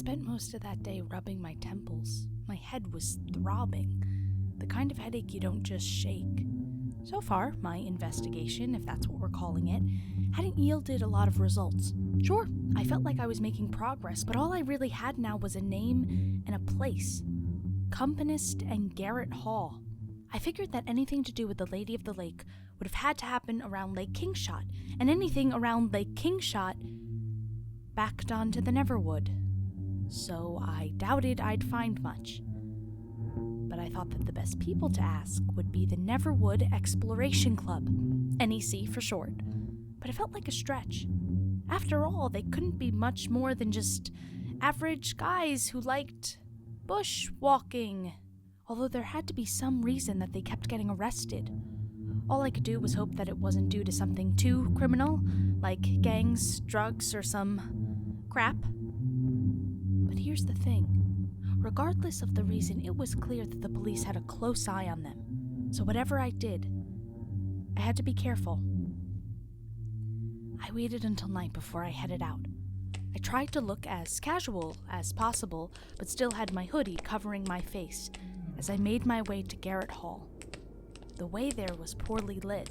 spent most of that day rubbing my temples. My head was throbbing, the kind of headache you don't just shake. So far, my investigation, if that's what we're calling it, hadn't yielded a lot of results. Sure, I felt like I was making progress, but all I really had now was a name and a place. Companist and Garrett Hall. I figured that anything to do with the Lady of the Lake would have had to happen around Lake Kingshot, and anything around Lake Kingshot backed onto the Neverwood. So I doubted I'd find much. But I thought that the best people to ask would be the Neverwood Exploration Club, NEC for short. But it felt like a stretch. After all, they couldn't be much more than just average guys who liked bushwalking. Although there had to be some reason that they kept getting arrested. All I could do was hope that it wasn't due to something too criminal, like gangs, drugs, or some crap. But here's the thing. Regardless of the reason, it was clear that the police had a close eye on them. So whatever I did, I had to be careful. I waited until night before I headed out. I tried to look as casual as possible, but still had my hoodie covering my face as I made my way to Garrett Hall. The way there was poorly lit.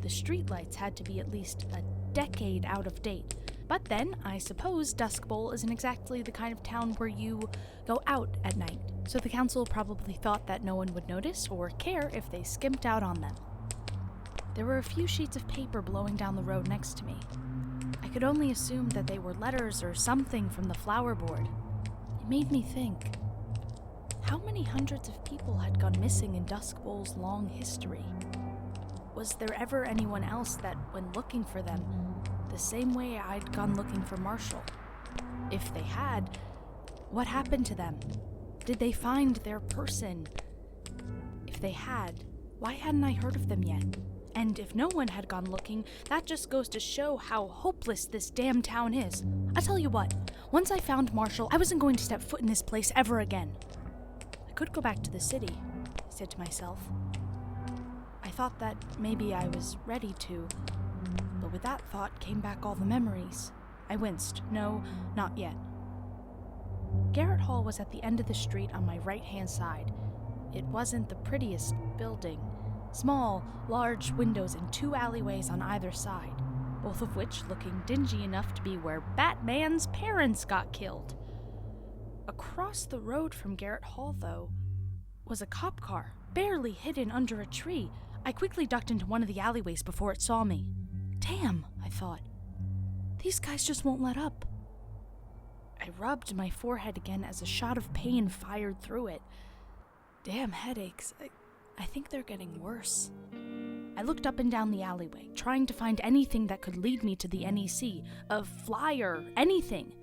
The streetlights had to be at least a decade out of date. But then, I suppose Duskbowl isn't exactly the kind of town where you go out at night, so the council probably thought that no one would notice or care if they skimped out on them. There were a few sheets of paper blowing down the road next to me. I could only assume that they were letters or something from the flower board. It made me think. How many hundreds of people had gone missing in Duskbowl's long history? Was there ever anyone else that, when looking for them, the same way I'd gone looking for Marshall? If they had, what happened to them? Did they find their person? If they had, why hadn't I heard of them yet? And if no one had gone looking, that just goes to show how hopeless this damn town is. I tell you what, once I found Marshall, I wasn't going to step foot in this place ever again. I could go back to the city, I said to myself. I thought that maybe I was ready to, but with that thought came back all the memories. I winced. No, not yet. Garrett Hall was at the end of the street on my right-hand side. It wasn't the prettiest building. Small, large windows and 2 alleyways on either side, both of which looking dingy enough to be where Batman's parents got killed. Across the road from Garrett Hall, though, was a cop car, barely hidden under a tree. I quickly ducked into one of the alleyways before it saw me. Damn, I thought. These guys just won't let up. I rubbed my forehead again as a shot of pain fired through it. Damn headaches. I think they're getting worse. I looked up and down the alleyway, trying to find anything that could lead me to the NEC, a flyer, anything.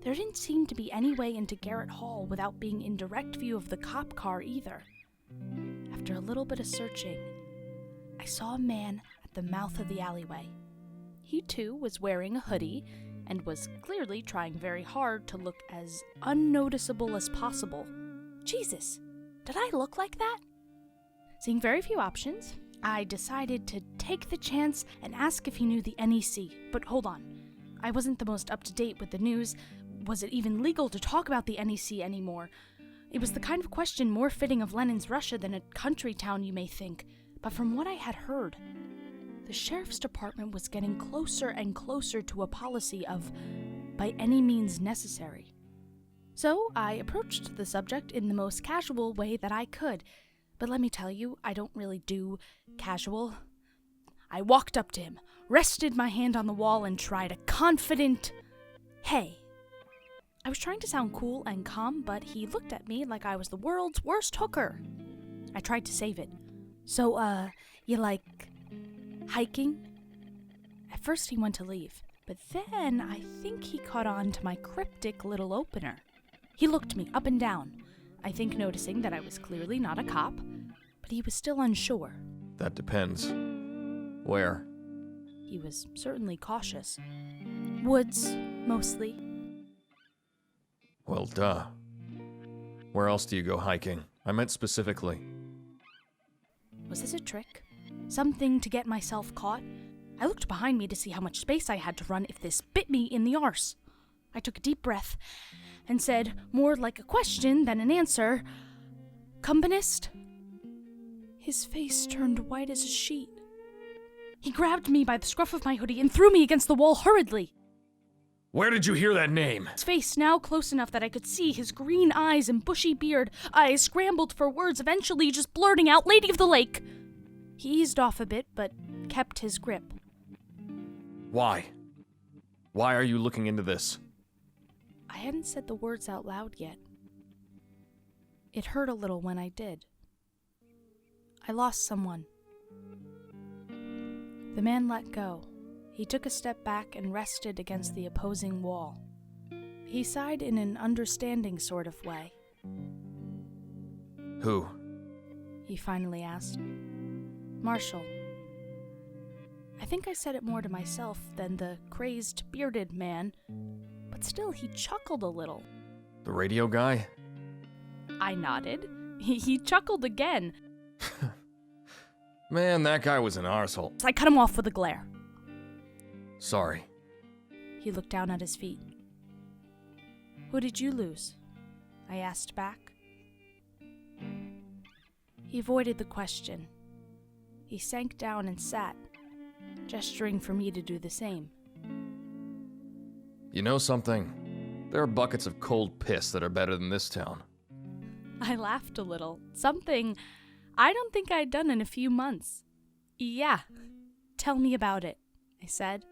There didn't seem to be any way into Garrett Hall without being in direct view of the cop car either. After a little bit of searching, I saw a man at the mouth of the alleyway. He too was wearing a hoodie and was clearly trying very hard to look as unnoticeable as possible. Jesus, did I look like that? Seeing very few options, I decided to take the chance and ask if he knew the NEC. But hold on, I wasn't the most up-to-date with the news. Was it even legal to talk about the NEC anymore? It was the kind of question more fitting of Lenin's Russia than a country town, you may think. But from what I had heard, the sheriff's department was getting closer and closer to a policy of by any means necessary. So I approached the subject in the most casual way that I could. But let me tell you, I don't really do casual. I walked up to him, rested my hand on the wall, and tried a confident, "Hey." I was trying to sound cool and calm, but he looked at me like I was the world's worst hooker. I tried to save it. So, you like hiking? At first he wanted to leave, but then I think he caught on to my cryptic little opener. He looked me up and down, I think noticing that I was clearly not a cop, but he was still unsure. That depends. Where? He was certainly cautious. Woods, mostly. Well, duh. Where else do you go hiking? I meant specifically. Was this a trick? Something to get myself caught? I looked behind me to see how much space I had to run if this bit me in the arse. I took a deep breath and said, more like a question than an answer, "Companyist?" His face turned white as a sheet. He grabbed me by the scruff of my hoodie and threw me against the wall hurriedly. Where did you hear that name? His face now close enough that I could see his green eyes and bushy beard. I scrambled for words, eventually just blurting out, "Lady of the Lake!" He eased off a bit, but kept his grip. Why? Why are you looking into this? I hadn't said the words out loud yet. It hurt a little when I did. I lost someone. The man let go. He took a step back and rested against the opposing wall. He sighed in an understanding sort of way. Who? He finally asked. Marshall. I think I said it more to myself than the crazed, bearded man, but still he chuckled a little. The radio guy? I nodded. He chuckled again. Man, that guy was an arsehole. So I cut him off with a glare. Sorry. He looked down at his feet. Who did you lose? I asked back. He avoided the question. He sank down and sat, gesturing for me to do the same. You know something? There are buckets of cold piss that are better than this town. I laughed a little. Something I don't think I'd done in a few months. Yeah, tell me about it, I said.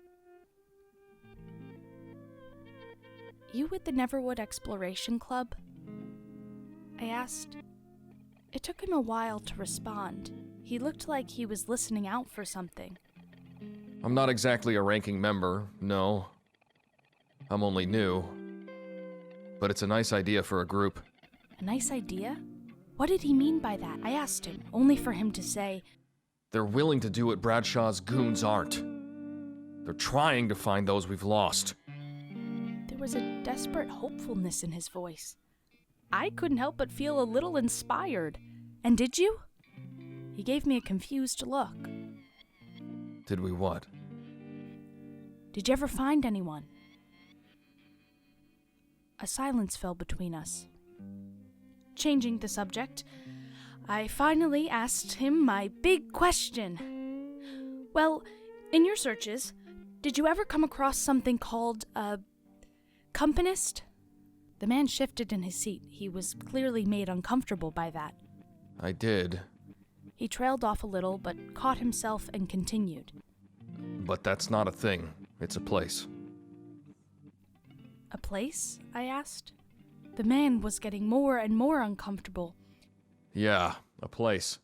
You with the Neverwood Exploration Club? I asked. It took him a while to respond. He looked like he was listening out for something. I'm not exactly a ranking member, no. I'm only new. But it's a nice idea for a group. A nice idea? What did he mean by that? I asked him, only for him to say, They're willing to do what Bradshaw's goons aren't. They're trying to find those we've lost. There was a desperate hopefulness in his voice. I couldn't help but feel a little inspired. And did you? He gave me a confused look. Did we what? Did you ever find anyone? A silence fell between us. Changing the subject, I finally asked him my big question. Well, in your searches, did you ever come across something called a companyist? The man shifted in his seat. He was clearly made uncomfortable by that. I did. He trailed off a little, but caught himself and continued. But that's not a thing. It's a place. A place? I asked. The man was getting more and more uncomfortable. Yeah, a place.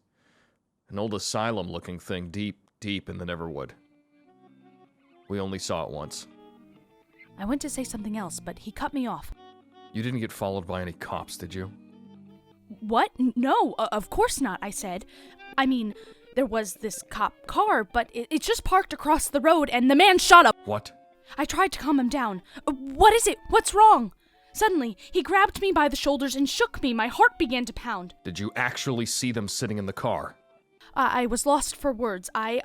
An old asylum-looking thing deep, deep in the Neverwood. We only saw it once. I went to say something else, but he cut me off. You didn't get followed by any cops, did you? What? No, of course not, I said. I mean, there was this cop car, but it just parked across the road, and the man shot up. What? I tried to calm him down. What is it? What's wrong? Suddenly, he grabbed me by the shoulders and shook me. My heart began to pound. Did you actually see them sitting in the car? I was lost for words. I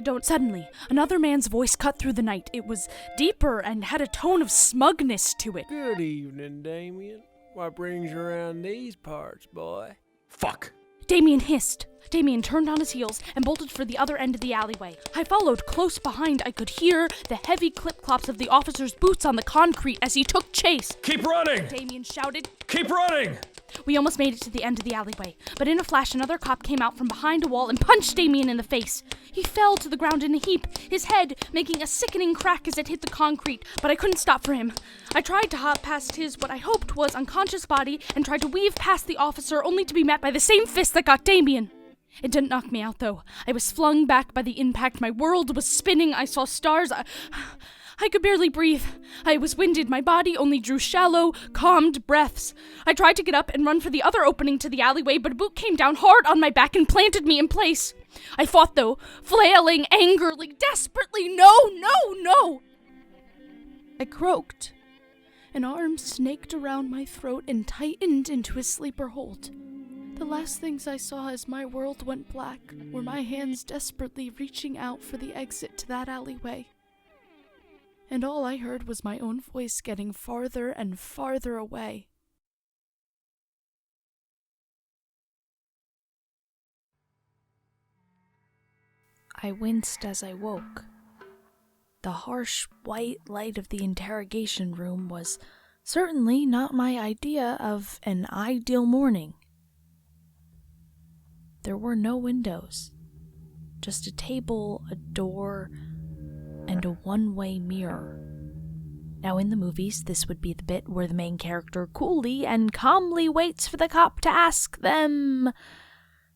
don't... Suddenly, another man's voice cut through the night. It was deeper and had a tone of smugness to it. Good evening, Damien. What brings you around these parts, boy? Fuck! Damien hissed. Damien turned on his heels and bolted for the other end of the alleyway. I followed close behind. I could hear the heavy clip-clops of the officer's boots on the concrete as he took chase. Keep running! Damien shouted. Keep running! We almost made it to the end of the alleyway, but in a flash another cop came out from behind a wall and punched Damien in the face. He fell to the ground in a heap, his head making a sickening crack as it hit the concrete, but I couldn't stop for him. I tried to hop past his, what I hoped was unconscious body, and tried to weave past the officer, only to be met by the same fist that got Damien. It didn't knock me out, though. I was flung back by the impact. My world was spinning. I saw stars. I could barely breathe. I was winded. My body only drew shallow, calmed breaths. I tried to get up and run for the other opening to the alleyway, but a boot came down hard on my back and planted me in place. I fought, though, flailing angrily, desperately. No! I croaked. An arm snaked around my throat and tightened into a sleeper hold. The last things I saw as my world went black were my hands desperately reaching out for the exit to that alleyway. and all I heard was my own voice getting farther and farther away. I winced as I woke. The harsh white light of the interrogation room was certainly not my idea of an ideal morning. There were no windows, just a table, a door, and a one-way mirror. Now in the movies, this would be the bit where the main character coolly and calmly waits for the cop to ask them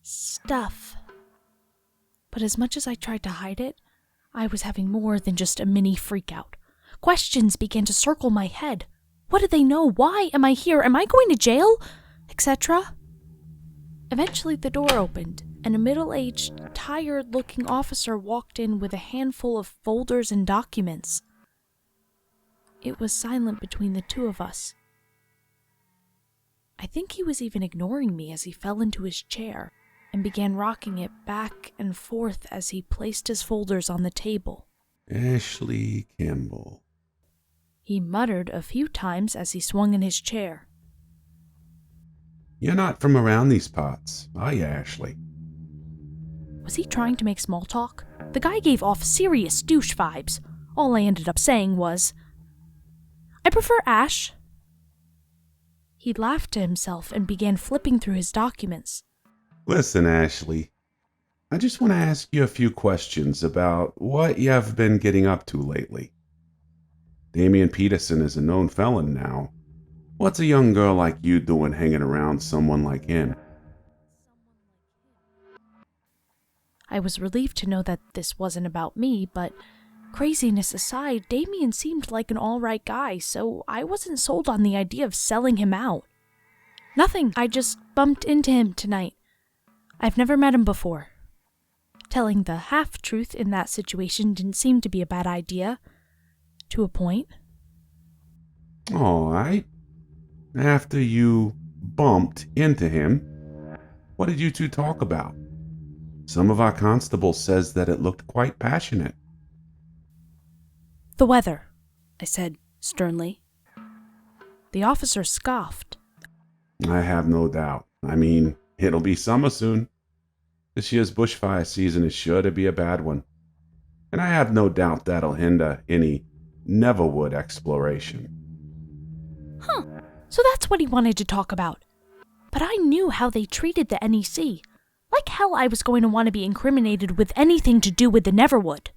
stuff. But as much as I tried to hide it, I was having more than just a mini freakout. Questions began to circle my head. What do they know? Why am I here? Am I going to jail? Etc. Eventually the door opened, and a middle-aged, tired-looking officer walked in with a handful of folders and documents. It was silent between the two of us. I think he was even ignoring me as he fell into his chair and began rocking it back and forth as he placed his folders on the table. Ashley Campbell. He muttered a few times as he swung in his chair. You're not from around these parts, are you, Ashley? Was he trying to make small talk? The guy gave off serious douche vibes. All I ended up saying was, "I prefer Ash." He laughed to himself and began flipping through his documents. Listen, Ashley, I just want to ask you a few questions about what you've been getting up to lately. Damian Peterson is a known felon now. What's a young girl like you doing hanging around someone like him? I was relieved to know that this wasn't about me, but craziness aside, Damian seemed like an alright guy, so I wasn't sold on the idea of selling him out. Nothing, I just bumped into him tonight. I've never met him before. Telling the half-truth in that situation didn't seem to be a bad idea. To a point. All right. After you bumped into him, what did you two talk about? Some of our constables says that it looked quite passionate. The weather, I said sternly. The officer scoffed. I have no doubt. I mean, it'll be summer soon. This year's bushfire season is sure to be a bad one. And I have no doubt that'll hinder any Neverwood exploration. Huh, so that's what he wanted to talk about. But I knew how they treated the NEC. Like hell I was going to want to be incriminated with anything to do with the Neverwood.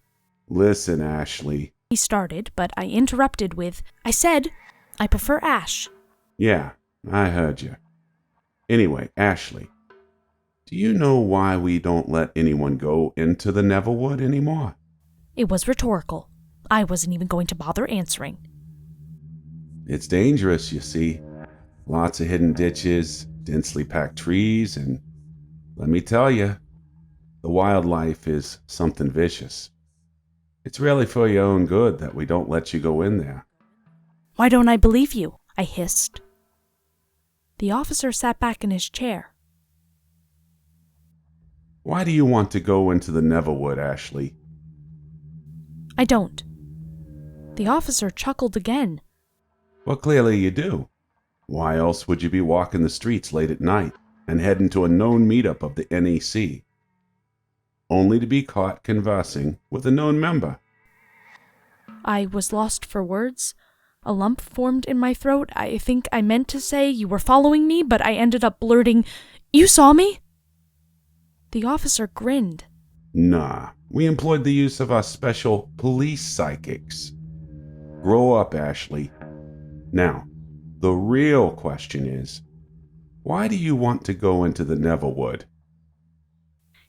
Listen, Ashley. He started, but I interrupted with, I said, I prefer Ash. Yeah, I heard you. Anyway, Ashley, do you know why we don't let anyone go into the Neverwood anymore? It was rhetorical. I wasn't even going to bother answering. It's dangerous, you see. Lots of hidden ditches, densely packed trees, and let me tell you, the wildlife is something vicious. It's really for your own good that we don't let you go in there. Why don't I believe you? I hissed. The officer sat back in his chair. Why do you want to go into the Neverwood, Ashley? I don't. The officer chuckled again. Well, clearly you do. Why else would you be walking the streets late at night and heading to a known meetup of the NEC? Only to be caught conversing with a known member. I was lost for words. A lump formed in my throat. I think I meant to say you were following me, but I ended up blurting, "You saw me?" The officer grinned. Nah, we employed the use of our special police psychics. Grow up, Ashley. Now, the real question is, why do you want to go into the Neverwood?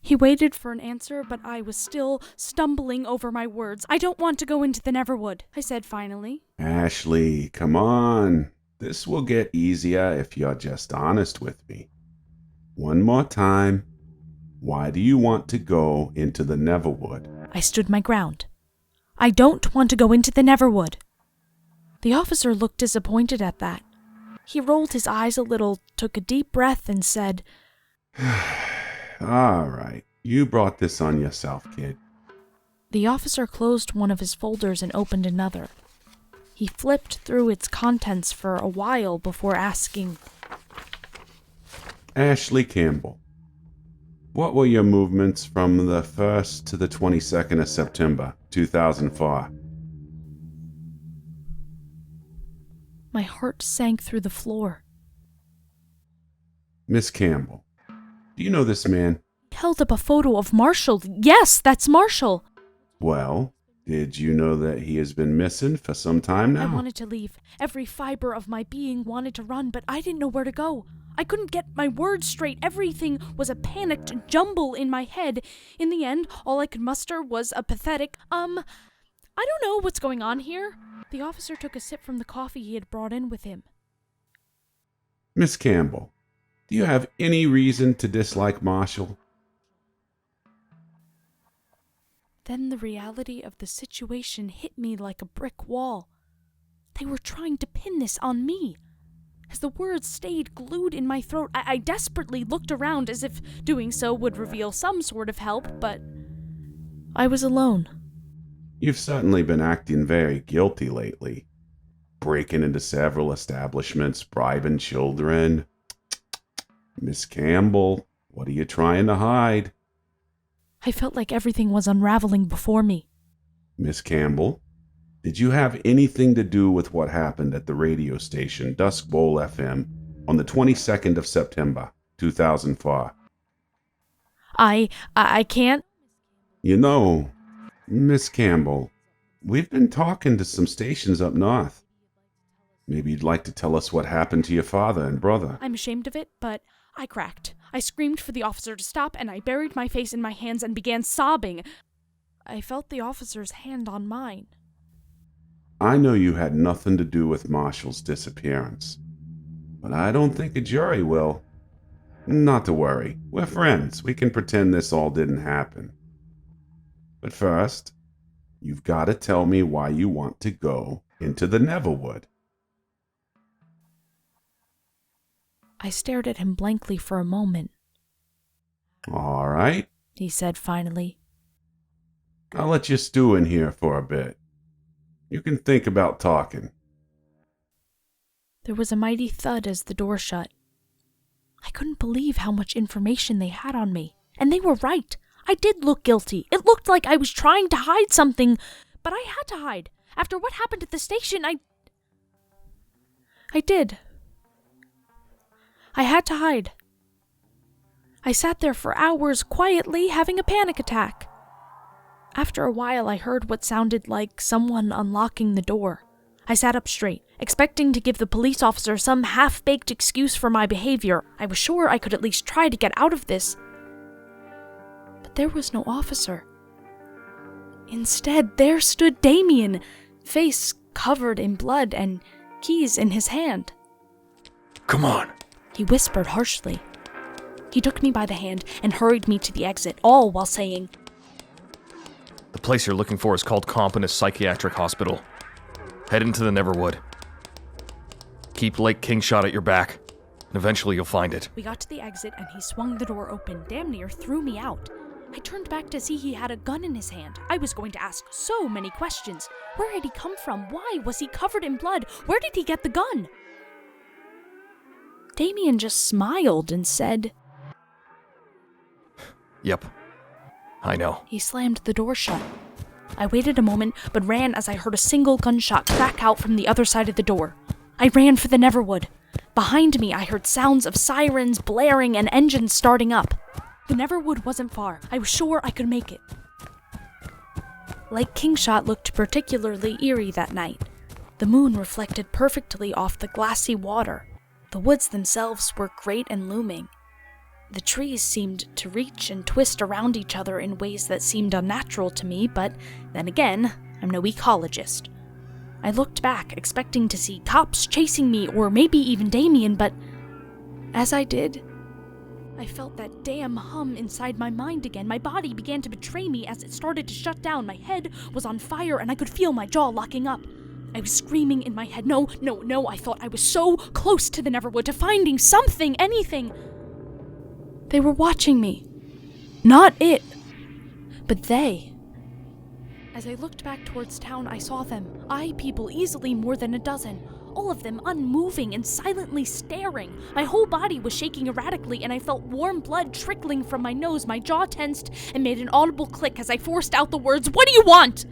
He waited for an answer, but I was still stumbling over my words. I don't want to go into the Neverwood, I said finally. Ashley, come on. This will get easier if you're just honest with me. One more time. Why do you want to go into the Neverwood? I stood my ground. I don't want to go into the Neverwood. The officer looked disappointed at that. He rolled his eyes a little, took a deep breath, and said, All right, you brought this on yourself, kid. The officer closed one of his folders and opened another. He flipped through its contents for a while before asking, Ashley Campbell, what were your movements from the 1st to the 22nd of September, 2004? My heart sank through the floor. Miss Campbell, do you know this man? He held up a photo of Marshall. Yes, that's Marshall. Well, did you know that he has been missing for some time now? I wanted to leave. Every fiber of my being wanted to run, but I didn't know where to go. I couldn't get my words straight. Everything was a panicked jumble in my head. In the end, all I could muster was a pathetic, I don't know what's going on here. The officer took a sip from the coffee he had brought in with him. Miss Campbell, do you have any reason to dislike Marshall? Then the reality of the situation hit me like a brick wall. They were trying to pin this on me. As the words stayed glued in my throat, I desperately looked around as if doing so would reveal some sort of help, but I was alone. You've certainly been acting very guilty lately. Breaking into several establishments, bribing children. Miss Campbell, what are you trying to hide? I felt like everything was unraveling before me. Miss Campbell, did you have anything to do with what happened at the radio station Duskbowl FM on the 22nd of September, 2004? I can't. You know, Miss Campbell, we've been talking to some stations up north. Maybe you'd like to tell us what happened to your father and brother. I'm ashamed of it, but I cracked. I screamed for the officer to stop, and I buried my face in my hands and began sobbing. I felt the officer's hand on mine. I know you had nothing to do with Marshall's disappearance, but I don't think a jury will. Not to worry, we're friends. We can pretend this all didn't happen. But first, you've got to tell me why you want to go into the Neverwood. I stared at him blankly for a moment. All right, He said finally. I'll let you stew in here for a bit. You can think about talking. There was a mighty thud as the door shut. I couldn't believe how much information they had on me. And they were right. I did look guilty. It looked like I was trying to hide something, but I had to hide. After what happened at the station, I did. I had to hide. I sat there for hours quietly having a panic attack. After a while, I heard what sounded like someone unlocking the door. I sat up straight, expecting to give the police officer some half-baked excuse for my behavior. I was sure I could at least try to get out of this. But there was no officer. Instead, there stood Damien, face covered in blood and keys in his hand. Come on. He whispered harshly. He took me by the hand and hurried me to the exit, all while saying, The place you're looking for is called Competent Psychiatric Hospital. Head into the Neverwood. Keep Lake Kingshot at your back, and eventually you'll find it. We got to the exit and he swung the door open, damn near threw me out. I turned back to see he had a gun in his hand. I was going to ask so many questions. Where had he come from? Why was he covered in blood? Where did he get the gun? Damien just smiled and said, Yep. I know. He slammed the door shut. I waited a moment, but ran as I heard a single gunshot crack out from the other side of the door. I ran for the Neverwood. Behind me, I heard sounds of sirens blaring and engines starting up. The Neverwood wasn't far. I was sure I could make it. Lake Kingshot looked particularly eerie that night. The moon reflected perfectly off the glassy water. The woods themselves were great and looming. The trees seemed to reach and twist around each other in ways that seemed unnatural to me, but then again, I'm no ecologist. I looked back, expecting to see cops chasing me, or maybe even Damien, but as I did, I felt that damn hum inside my mind again. My body began to betray me as it started to shut down. My head was on fire, and I could feel my jaw locking up. I was screaming in my head, no, I thought I was so close to the Neverwood, to finding something, anything. They were watching me. Not it, but they. As I looked back towards town, I saw them. Eye people, easily more than a dozen. All of them unmoving and silently staring. My whole body was shaking erratically, and I felt warm blood trickling from my nose. My jaw tensed and made an audible click as I forced out the words, "What do you want?"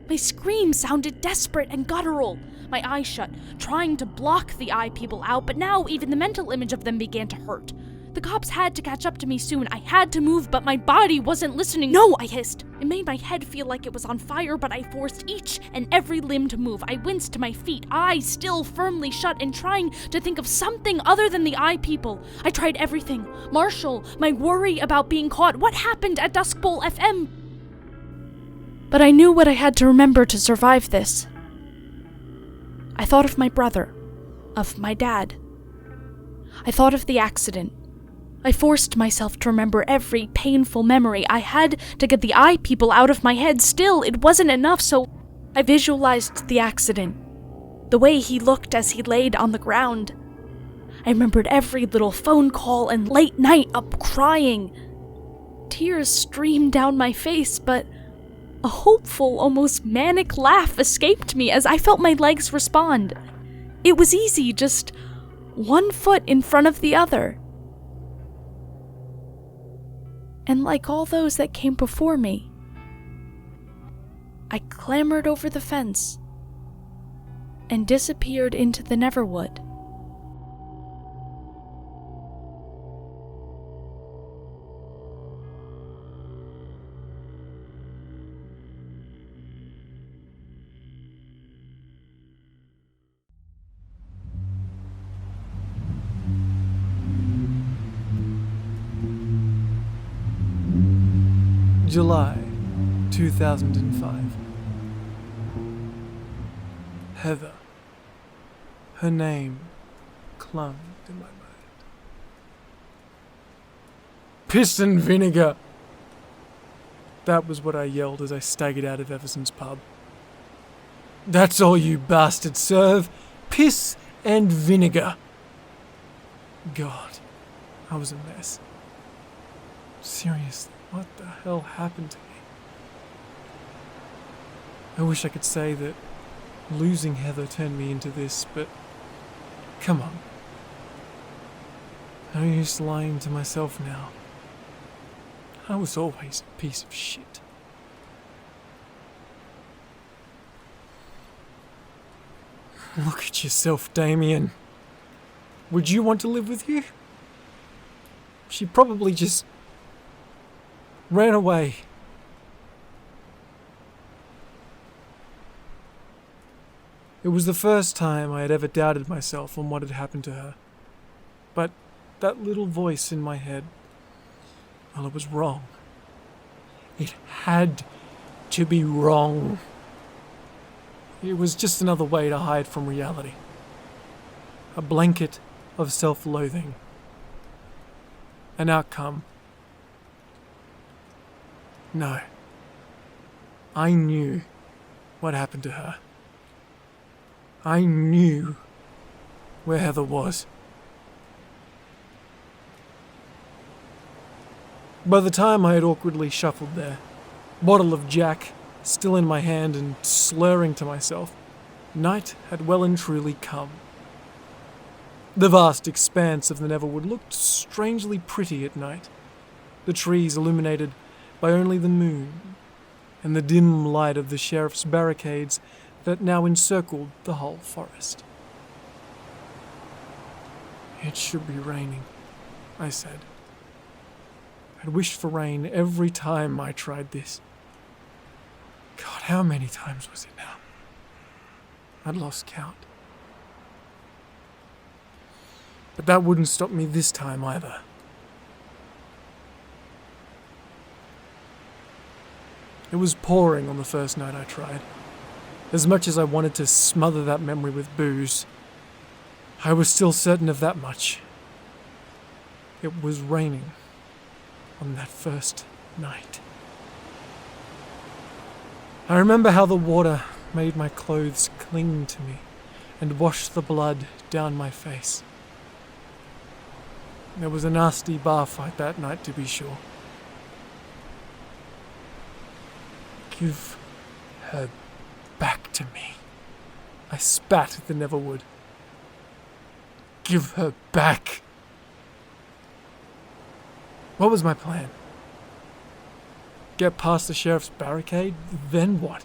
My scream sounded desperate and guttural. My eyes shut, trying to block the eye people out, but now even the mental image of them began to hurt. The cops had to catch up to me soon. I had to move, but my body wasn't listening. "No," I hissed. It made my head feel like it was on fire, but I forced each and every limb to move. I winced to my feet, eyes still firmly shut, and trying to think of something other than the eye people. I tried everything. Marshall, my worry about being caught, what happened at Duskbowl FM? But I knew what I had to remember to survive this. I thought of my brother, of my dad. I thought of the accident. I forced myself to remember every painful memory. I had to get the eye people out of my head. Still, it wasn't enough, so I visualized the accident. The way he looked as he laid on the ground. I remembered every little phone call and late night up crying. Tears streamed down my face, but a hopeful, almost manic laugh escaped me as I felt my legs respond. It was easy, just one foot in front of the other. And like all those that came before me, I clambered over the fence and disappeared into the Neverwood. July 2005. Heather. Her name clung in my mind. Piss and vinegar! That was what I yelled as I staggered out of Everson's pub. That's all you bastards serve. Piss and vinegar. God, I was a mess. Seriously, what the hell happened to me? I wish I could say that losing Heather turned me into this, but come on. No use lying to myself now. I was always a piece of shit. Look at yourself, Damien. Would you want to live with you? She probably just ran away. It was the first time I had ever doubted myself on what had happened to her. But that little voice in my head, well, it was wrong. It had to be wrong. It was just another way to hide from reality. A blanket of self-loathing. An outcome. No. I knew what happened to her. I knew where Heather was. By the time I had awkwardly shuffled there, bottle of Jack still in my hand and slurring to myself, night had well and truly come. The vast expanse of the Neverwood looked strangely pretty at night, the trees illuminated by only the moon and the dim light of the sheriff's barricades that now encircled the whole forest. It should be raining, I said. I'd wished for rain every time I tried this. God, how many times was it now? I'd lost count. But that wouldn't stop me this time either. It was pouring on the first night I tried. As much as I wanted to smother that memory with booze, I was still certain of that much. It was raining on that first night. I remember how the water made my clothes cling to me and washed the blood down my face. There was a nasty bar fight that night, to be sure. You've her back to me. I spat at the Neverwood. Give her back. What was my plan? Get past the sheriff's barricade? Then what?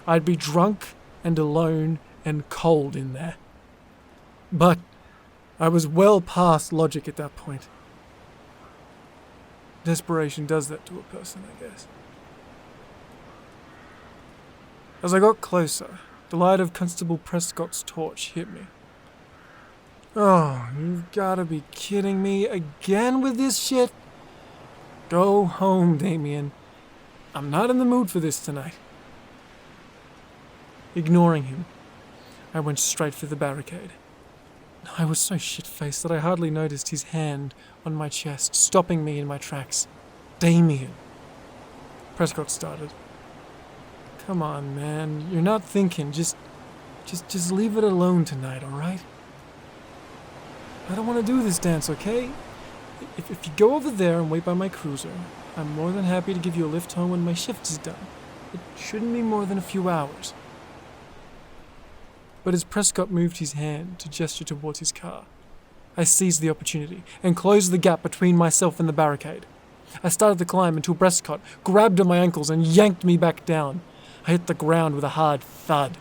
I'd be drunk and alone and cold in there. But I was well past logic at that point. Desperation does that to a person, I guess. As I got closer, the light of Constable Prescott's torch hit me. Oh, you've gotta be kidding me again with this shit? Go home, Damien. I'm not in the mood for this tonight. Ignoring him, I went straight for the barricade. I was so shit-faced that I hardly noticed his hand on my chest, stopping me in my tracks. Damien. Prescott started. Come on, man. You're not thinking. Just leave it alone tonight, alright? I don't want to do this dance, okay? If you go over there and wait by my cruiser, I'm more than happy to give you a lift home when my shift is done. It shouldn't be more than a few hours. But as Prescott moved his hand to gesture towards his car, I seized the opportunity and closed the gap between myself and the barricade. I started to climb until Prescott grabbed at my ankles and yanked me back down. I hit the ground with a hard thud.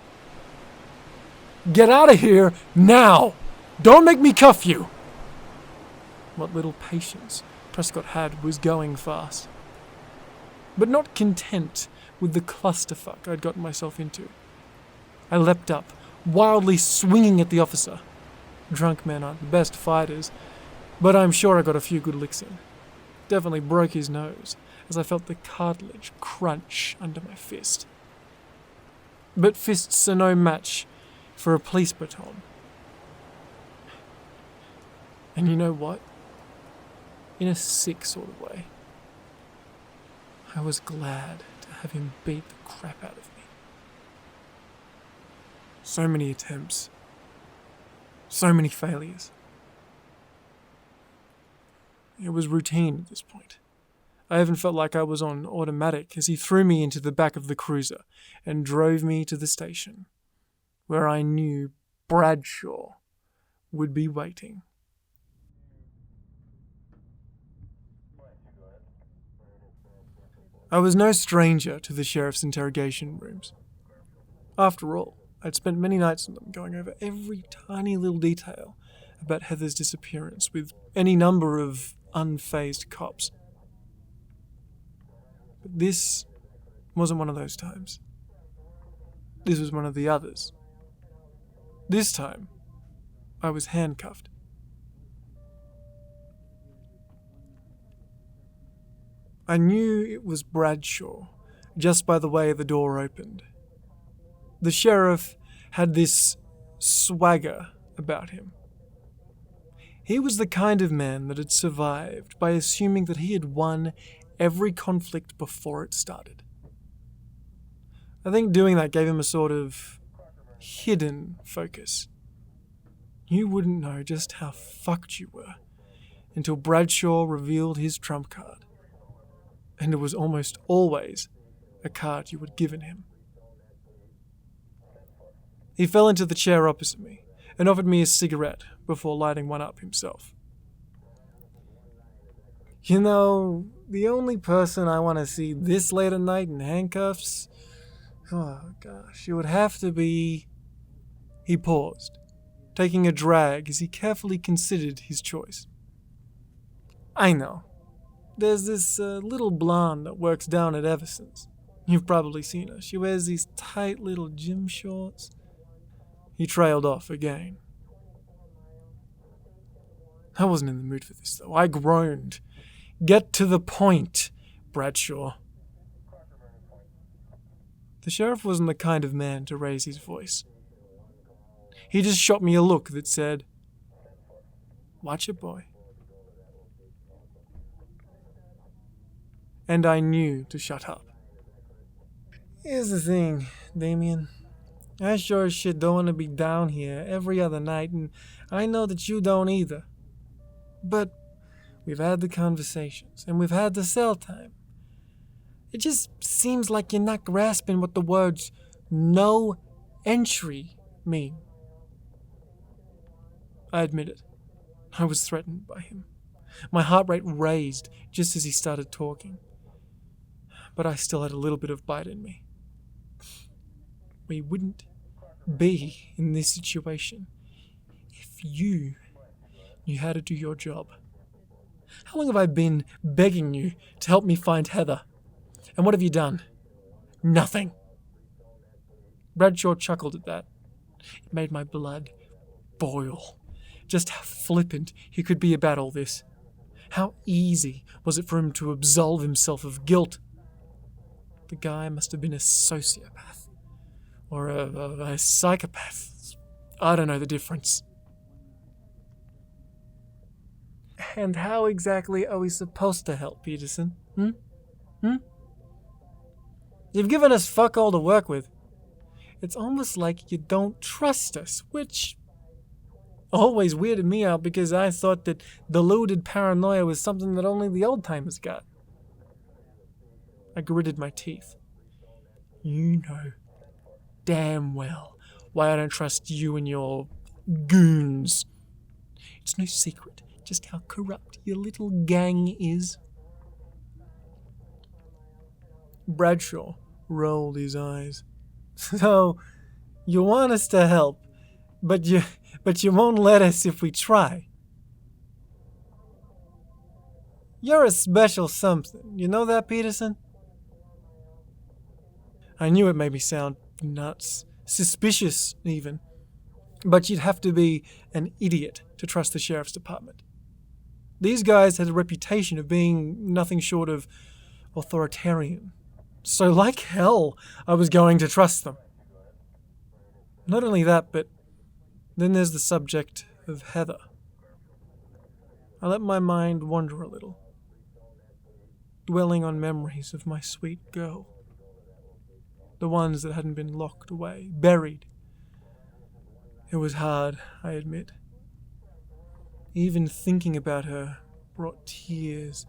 Get out of here now! Don't make me cuff you! What little patience Prescott had was going fast. But not content with the clusterfuck I'd gotten myself into, I leapt up, wildly swinging at the officer. Drunk men aren't the best fighters, but I'm sure I got a few good licks in. Definitely broke his nose as I felt the cartilage crunch under my fist. But fists are no match for a police baton. And you know what? In a sick sort of way, I was glad to have him beat the crap out of me. So many attempts. So many failures. It was routine at this point. I even felt like I was on automatic as he threw me into the back of the cruiser and drove me to the station, where I knew Bradshaw would be waiting. I was no stranger to the sheriff's interrogation rooms. After all, I'd spent many nights in them going over every tiny little detail about Heather's disappearance with any number of unfazed cops. But this wasn't one of those times. This was one of the others. This time, I was handcuffed. I knew it was Bradshaw just by the way the door opened. The sheriff had this swagger about him. He was the kind of man that had survived by assuming that he had won every conflict before it started. I think doing that gave him a sort of hidden focus. You wouldn't know just how fucked you were until Bradshaw revealed his trump card. And it was almost always a card you had given him. He fell into the chair opposite me and offered me a cigarette before lighting one up himself. You know, the only person I want to see this late at night in handcuffs, oh gosh, it would have to be... He paused, taking a drag as he carefully considered his choice. I know. There's this little blonde that works down at Everson's. You've probably seen her. She wears these tight little gym shorts. He trailed off again. I wasn't in the mood for this, though. I groaned. Get to the point, Bradshaw. The sheriff wasn't the kind of man to raise his voice. He just shot me a look that said, "Watch it, boy." And I knew to shut up. Here's the thing, Damien. I sure as shit don't want to be down here every other night, and I know that you don't either. But we've had the conversations, and we've had the cell time. It just seems like you're not grasping what the words "no entry" mean. I admit it. I was threatened by him. My heart rate raised just as he started talking. But I still had a little bit of bite in me. We wouldn't be in this situation if you knew how to do your job. How long have I been begging you to help me find Heather? And what have you done? Nothing. Bradshaw chuckled at that. It made my blood boil. Just how flippant he could be about all this. How easy was it for him to absolve himself of guilt? The guy must have been a sociopath. Or a psychopath. I don't know the difference. And how exactly are we supposed to help, Peterson? You've given us fuck all to work with. It's almost like you don't trust us, which always weirded me out because I thought that deluded paranoia was something that only the old-timers got. I gritted my teeth. You know damn well why I don't trust you and your goons. It's no secret just how corrupt your little gang is. Bradshaw rolled his eyes. So, you want us to help, but you won't let us if we try. You're a special something. You know that, Peterson? I knew it made me sound nuts, suspicious even. But you'd have to be an idiot to trust the sheriff's department. These guys had a reputation of being nothing short of authoritarian. So like hell, I was going to trust them. Not only that, but then there's the subject of Heather. I let my mind wander a little, dwelling on memories of my sweet girl. The ones that hadn't been locked away, buried. It was hard, I admit. Even thinking about her brought tears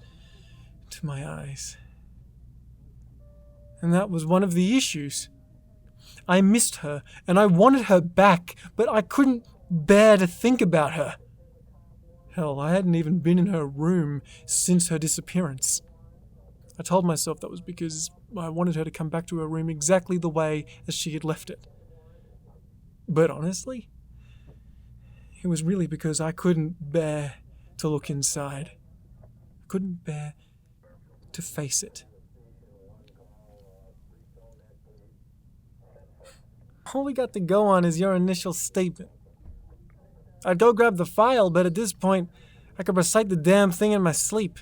to my eyes. And that was one of the issues. I missed her, and I wanted her back, but I couldn't bear to think about her. Hell, I hadn't even been in her room since her disappearance. I told myself that was because I wanted her to come back to her room exactly the way as she had left it. But honestly, it was really because I couldn't bear to look inside. I couldn't bear to face it. All we got to go on is your initial statement. I'd go grab the file, but at this point, I could recite the damn thing in my sleep.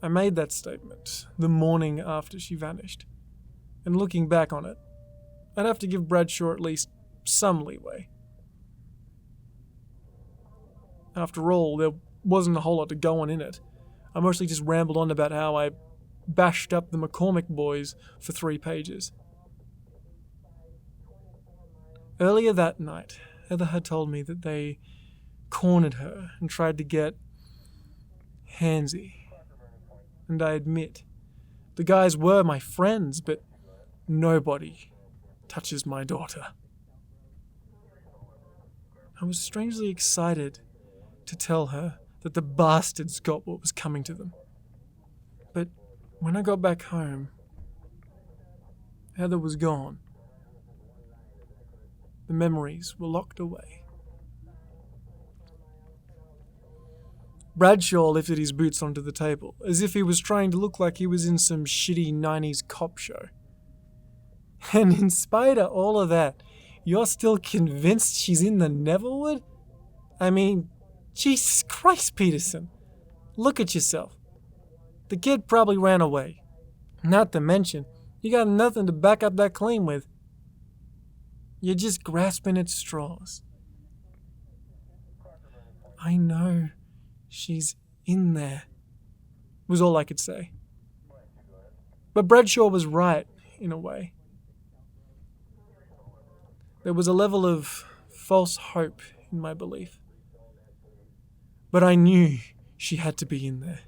I made that statement the morning after she vanished. And looking back on it, I'd have to give Bradshaw at least some leeway. After all, there wasn't a whole lot to go on in it. I mostly just rambled on about how I bashed up the McCormick boys for 3 pages. Earlier that night, Heather had told me that they cornered her and tried to get handsy. And I admit, the guys were my friends, but nobody touches my daughter. I was strangely excited to tell her that the bastards got what was coming to them. But when I got back home, Heather was gone. The memories were locked away. Bradshaw lifted his boots onto the table, as if he was trying to look like he was in some shitty 90s cop show. And in spite of all of that, you're still convinced she's in the Neverwood? I mean, Jesus Christ, Peterson. Look at yourself. The kid probably ran away. Not to mention, you got nothing to back up that claim with. You're just grasping at straws. I know she's in there, was all I could say. But Bradshaw was right, in a way. There was a level of false hope in my belief. But I knew she had to be in there.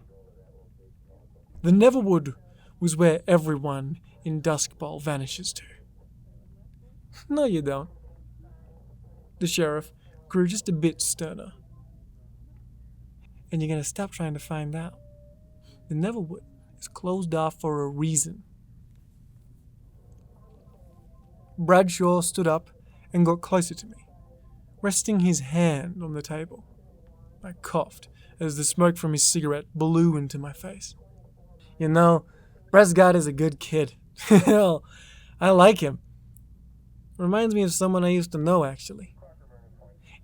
The Neverwood was where everyone in Duskbowl vanishes to. No, you don't. The sheriff grew just a bit sterner. And you're going to stop trying to find out. The Neverwood is closed off for a reason. Bradshaw stood up and got closer to me, resting his hand on the table. I coughed as the smoke from his cigarette blew into my face. You know, Prescott is a good kid. Hell, I like him. Reminds me of someone I used to know, actually.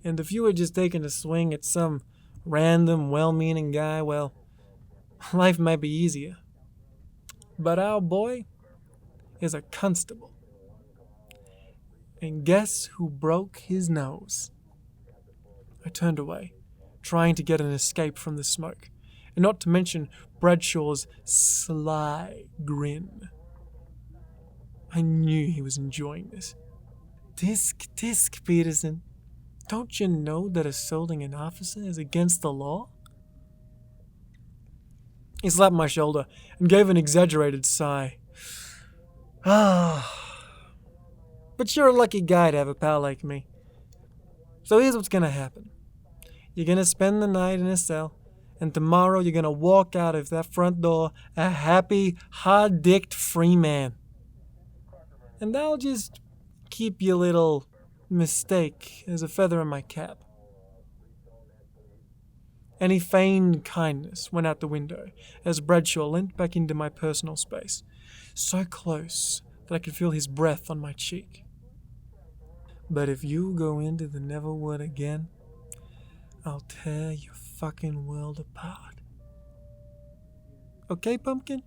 And if you were just taking a swing at some random, well-meaning guy, well, life might be easier. But our boy is a constable. And guess who broke his nose? I turned away, trying to get an escape from the smoke, and not to mention Bradshaw's sly grin. I knew he was enjoying this. Tisk, Peterson. Don't you know that assaulting an officer is against the law? He slapped my shoulder and gave an exaggerated sigh. But you're a lucky guy to have a pal like me. So here's what's gonna happen. You're gonna spend the night in a cell, and tomorrow you're gonna walk out of that front door a happy, hard-dicked free man. And I'll just keep your little mistake as a feather in my cap. Any feigned kindness went out the window as Bradshaw leant back into my personal space, so close that I could feel his breath on my cheek. But if you go into the Neverwood again, I'll tear your fucking world apart. Okay, Pumpkin?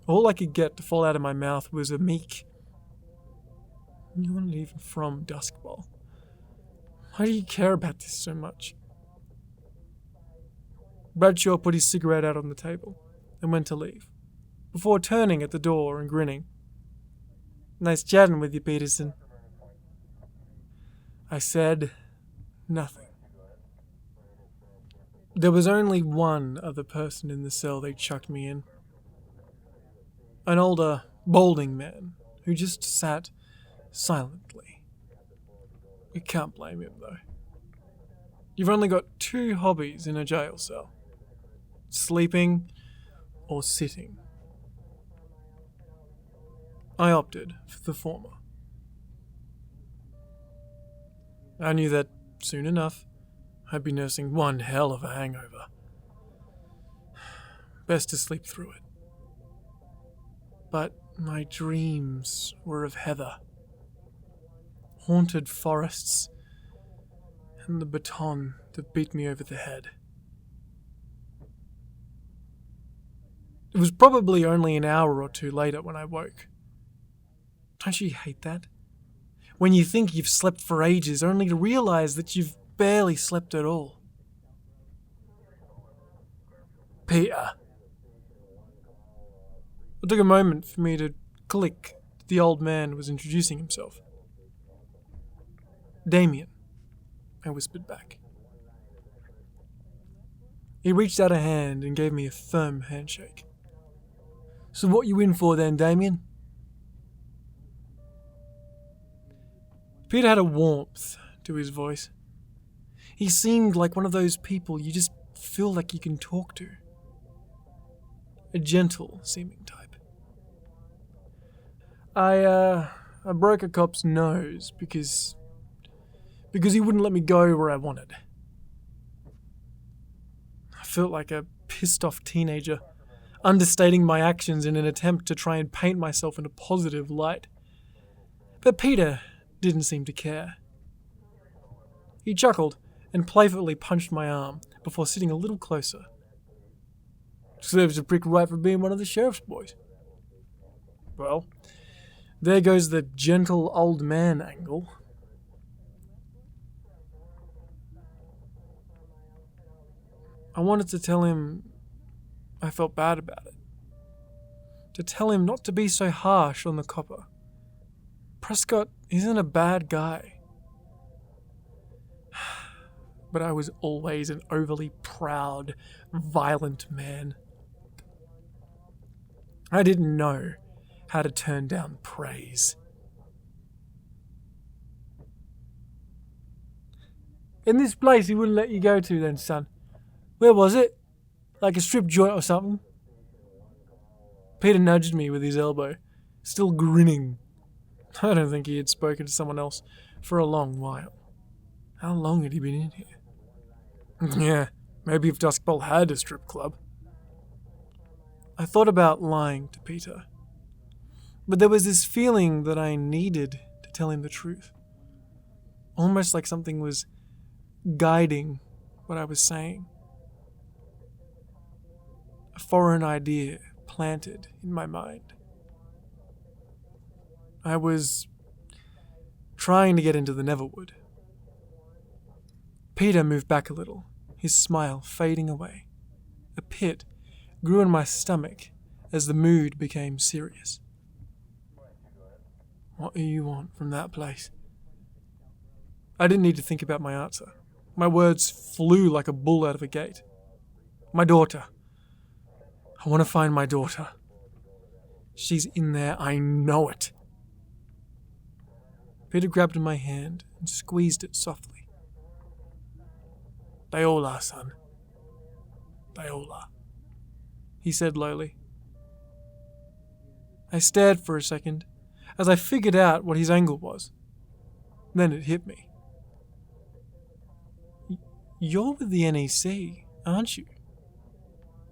All I could get to fall out of my mouth was a meek, "You're not even from Duskbowl. Why do you care about this so much?" Bradshaw put his cigarette out on the table and went to leave, before turning at the door and grinning. "Nice chatting with you, Peterson." I said nothing. There was only one other person in the cell they chucked me in. An older, balding man who just sat silently. You can't blame him, though. You've only got two hobbies in a jail cell: sleeping or sitting. I opted for the former. I knew that soon enough I'd be nursing one hell of a hangover. Best to sleep through it. But my dreams were of heather, haunted forests, and the baton that beat me over the head. It was probably only an hour or two later when I woke. Don't you hate that? When you think you've slept for ages, only to realize that you've barely slept at all. Peter. It took a moment for me to click that the old man was introducing himself. "Damien," I whispered back. He reached out a hand and gave me a firm handshake. "So what you in for then, Damien?" Peter had a warmth to his voice. He seemed like one of those people you just feel like you can talk to. A gentle-seeming type. I broke a cop's nose because he wouldn't let me go where I wanted. I felt like a pissed-off teenager, understating my actions in an attempt to try and paint myself in a positive light. But Peter didn't seem to care. He chuckled and playfully punched my arm before sitting a little closer. "Serves a prick right for being one of the sheriff's boys." Well, there goes the gentle old man angle. I wanted to tell him I felt bad about it. To tell him not to be so harsh on the copper. Prescott isn't a bad guy. but I was always an overly proud, violent man. I didn't know how to turn down praise. In this place he wouldn't let you go to then, son. Where was it? Like a strip joint or something? Peter nudged me with his elbow, still grinning. I don't think he had spoken to someone else for a long while. How long had he been in here? Yeah, maybe if Duskbowl had a strip club. I thought about lying to Peter, but there was this feeling that I needed to tell him the truth. Almost like something was guiding what I was saying. A foreign idea planted in my mind. I was trying to get into the Neverwood. Peter moved back a little, his smile fading away. A pit grew in my stomach as the mood became serious. What do you want from that place? I didn't need to think about my answer. My words flew like a bull out of a gate. My daughter. I want to find my daughter. She's in there, I know it. Peter grabbed my hand and squeezed it softly. They all are, son. They all are, he said lowly. I stared for a second as I figured out what his angle was. Then it hit me. You're with the NEC, aren't you?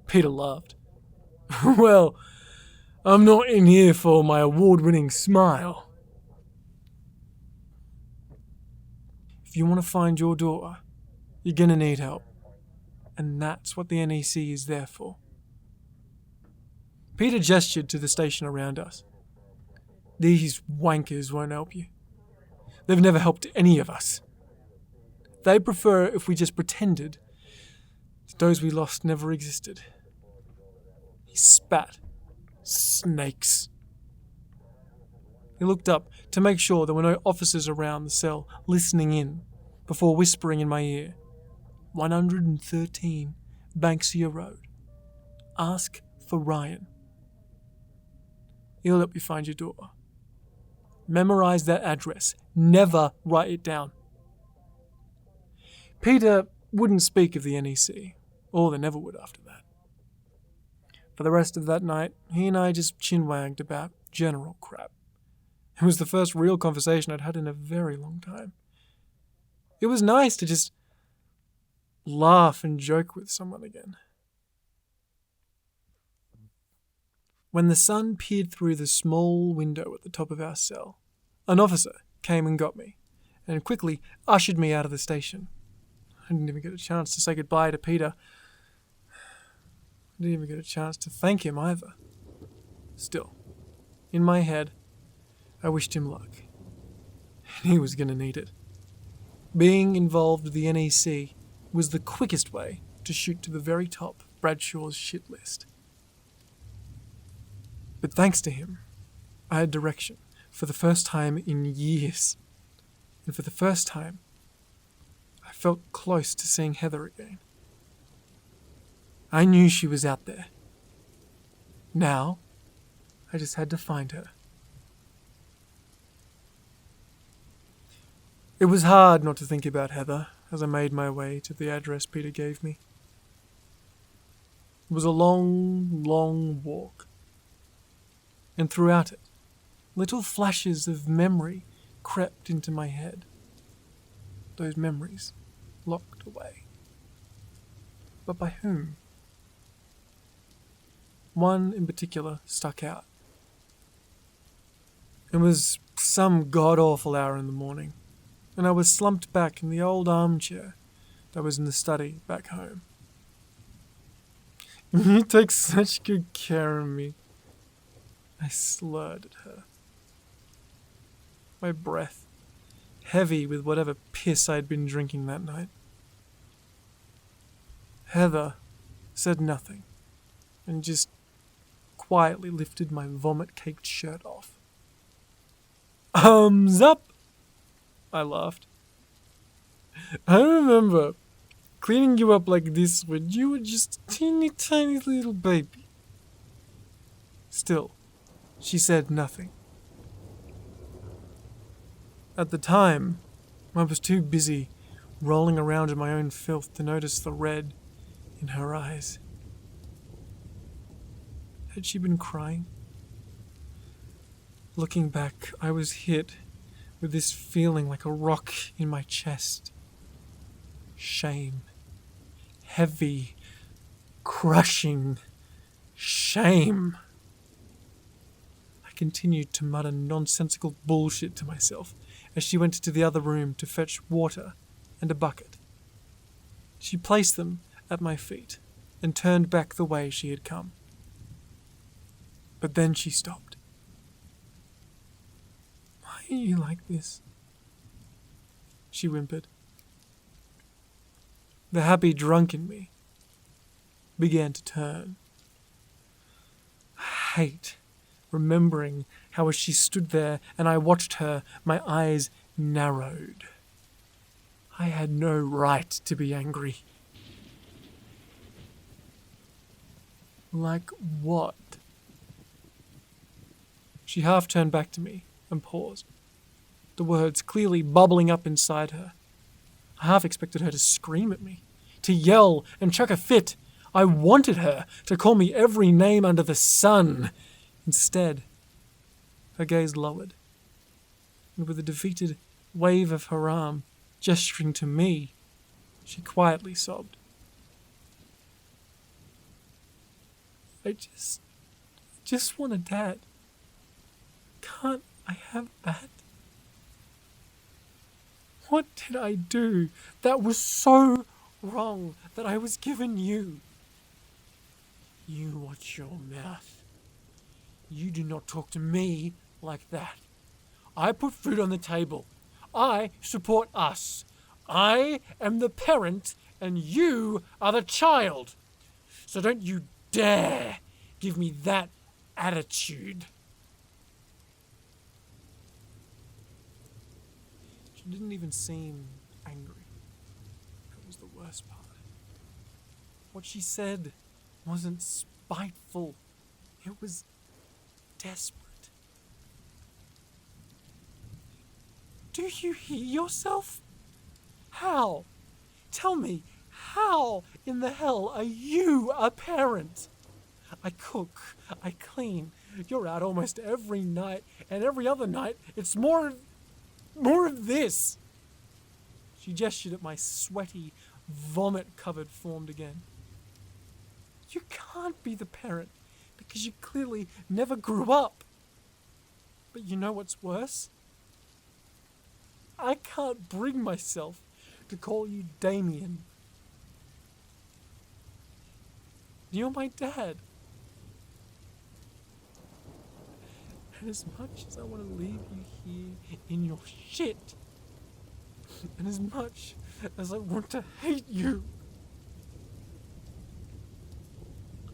Peter laughed. Well, I'm not in here for my award-winning smile. If you want to find your daughter, you're going to need help. And that's what the NEC is there for. Peter gestured to the station around us. These wankers won't help you. They've never helped any of us. They prefer if we just pretended that those we lost never existed. He spat. Snakes. He looked up to make sure there were no officers around the cell listening in before whispering in my ear. 113 Banksia Road. Ask for Ryan. He'll help you find your daughter. Memorize that address. Never write it down. Peter wouldn't speak of the NEC, or the Neverwood after that. For the rest of that night, he and I just chinwagged about general crap. It was the first real conversation I'd had in a very long time. It was nice to just laugh and joke with someone again. When the sun peered through the small window at the top of our cell, an officer came and got me, and quickly ushered me out of the station. I didn't even get a chance to say goodbye to Peter. I didn't even get a chance to thank him either. Still, in my head, I wished him luck. And he was going to need it. Being involved with the NEC was the quickest way to shoot to the very top of Bradshaw's shit list. But thanks to him, I had direction for the first time in years. And for the first time, I felt close to seeing Heather again. I knew she was out there. Now, I just had to find her. It was hard not to think about Heather as I made my way to the address Peter gave me. It was a long, long walk. And throughout it, little flashes of memory crept into my head. Those memories locked away. But by whom? One in particular stuck out. It was some god-awful hour in the morning, and I was slumped back in the old armchair that was in the study back home. You take such good care of me, I slurred at her. My breath heavy with whatever piss I'd been drinking that night. Heather said nothing, and just quietly lifted my vomit-caked shirt off. Up! I laughed. I remember cleaning you up like this when you were just a teeny tiny little baby. Still, she said nothing. At the time, I was too busy rolling around in my own filth to notice the red in her eyes. Had she been crying? Looking back, I was hit with this feeling like a rock in my chest. Shame. Heavy, crushing shame. I continued to mutter nonsensical bullshit to myself as she went to the other room to fetch water and a bucket. She placed them at my feet and turned back the way she had come. But then she stopped. "Why are you like this?" she whimpered. The happy drunk in me began to turn. I hate remembering how as she stood there and I watched her, my eyes narrowed. I had no right to be angry. Like what? She half turned back to me and paused, the words clearly bubbling up inside her. I half expected her to scream at me, to yell and chuck a fit. I wanted her to call me every name under the sun. Instead, her gaze lowered, and with a defeated wave of her arm, gesturing to me, she quietly sobbed. I just want a dad. Can't I have that? What did I do that was so wrong that I was given you? You watch your mouth. You do not talk to me like that. I put food on the table. I support us. I am the parent and you are the child. So don't you dare give me that attitude. She didn't even seem angry. That was the worst part. What she said wasn't spiteful. It was desperate. Do you hear yourself? How? Tell me, how in the hell are you a parent? I cook, I clean. You're out almost every night, and every other night it's more of this. She gestured at my sweaty, vomit-covered form again. You can't be the parent because you clearly never grew up. But you know what's worse? I can't bring myself to call you Damien. You're my dad. And as much as I want to leave you here in your shit, and as much as I want to hate you,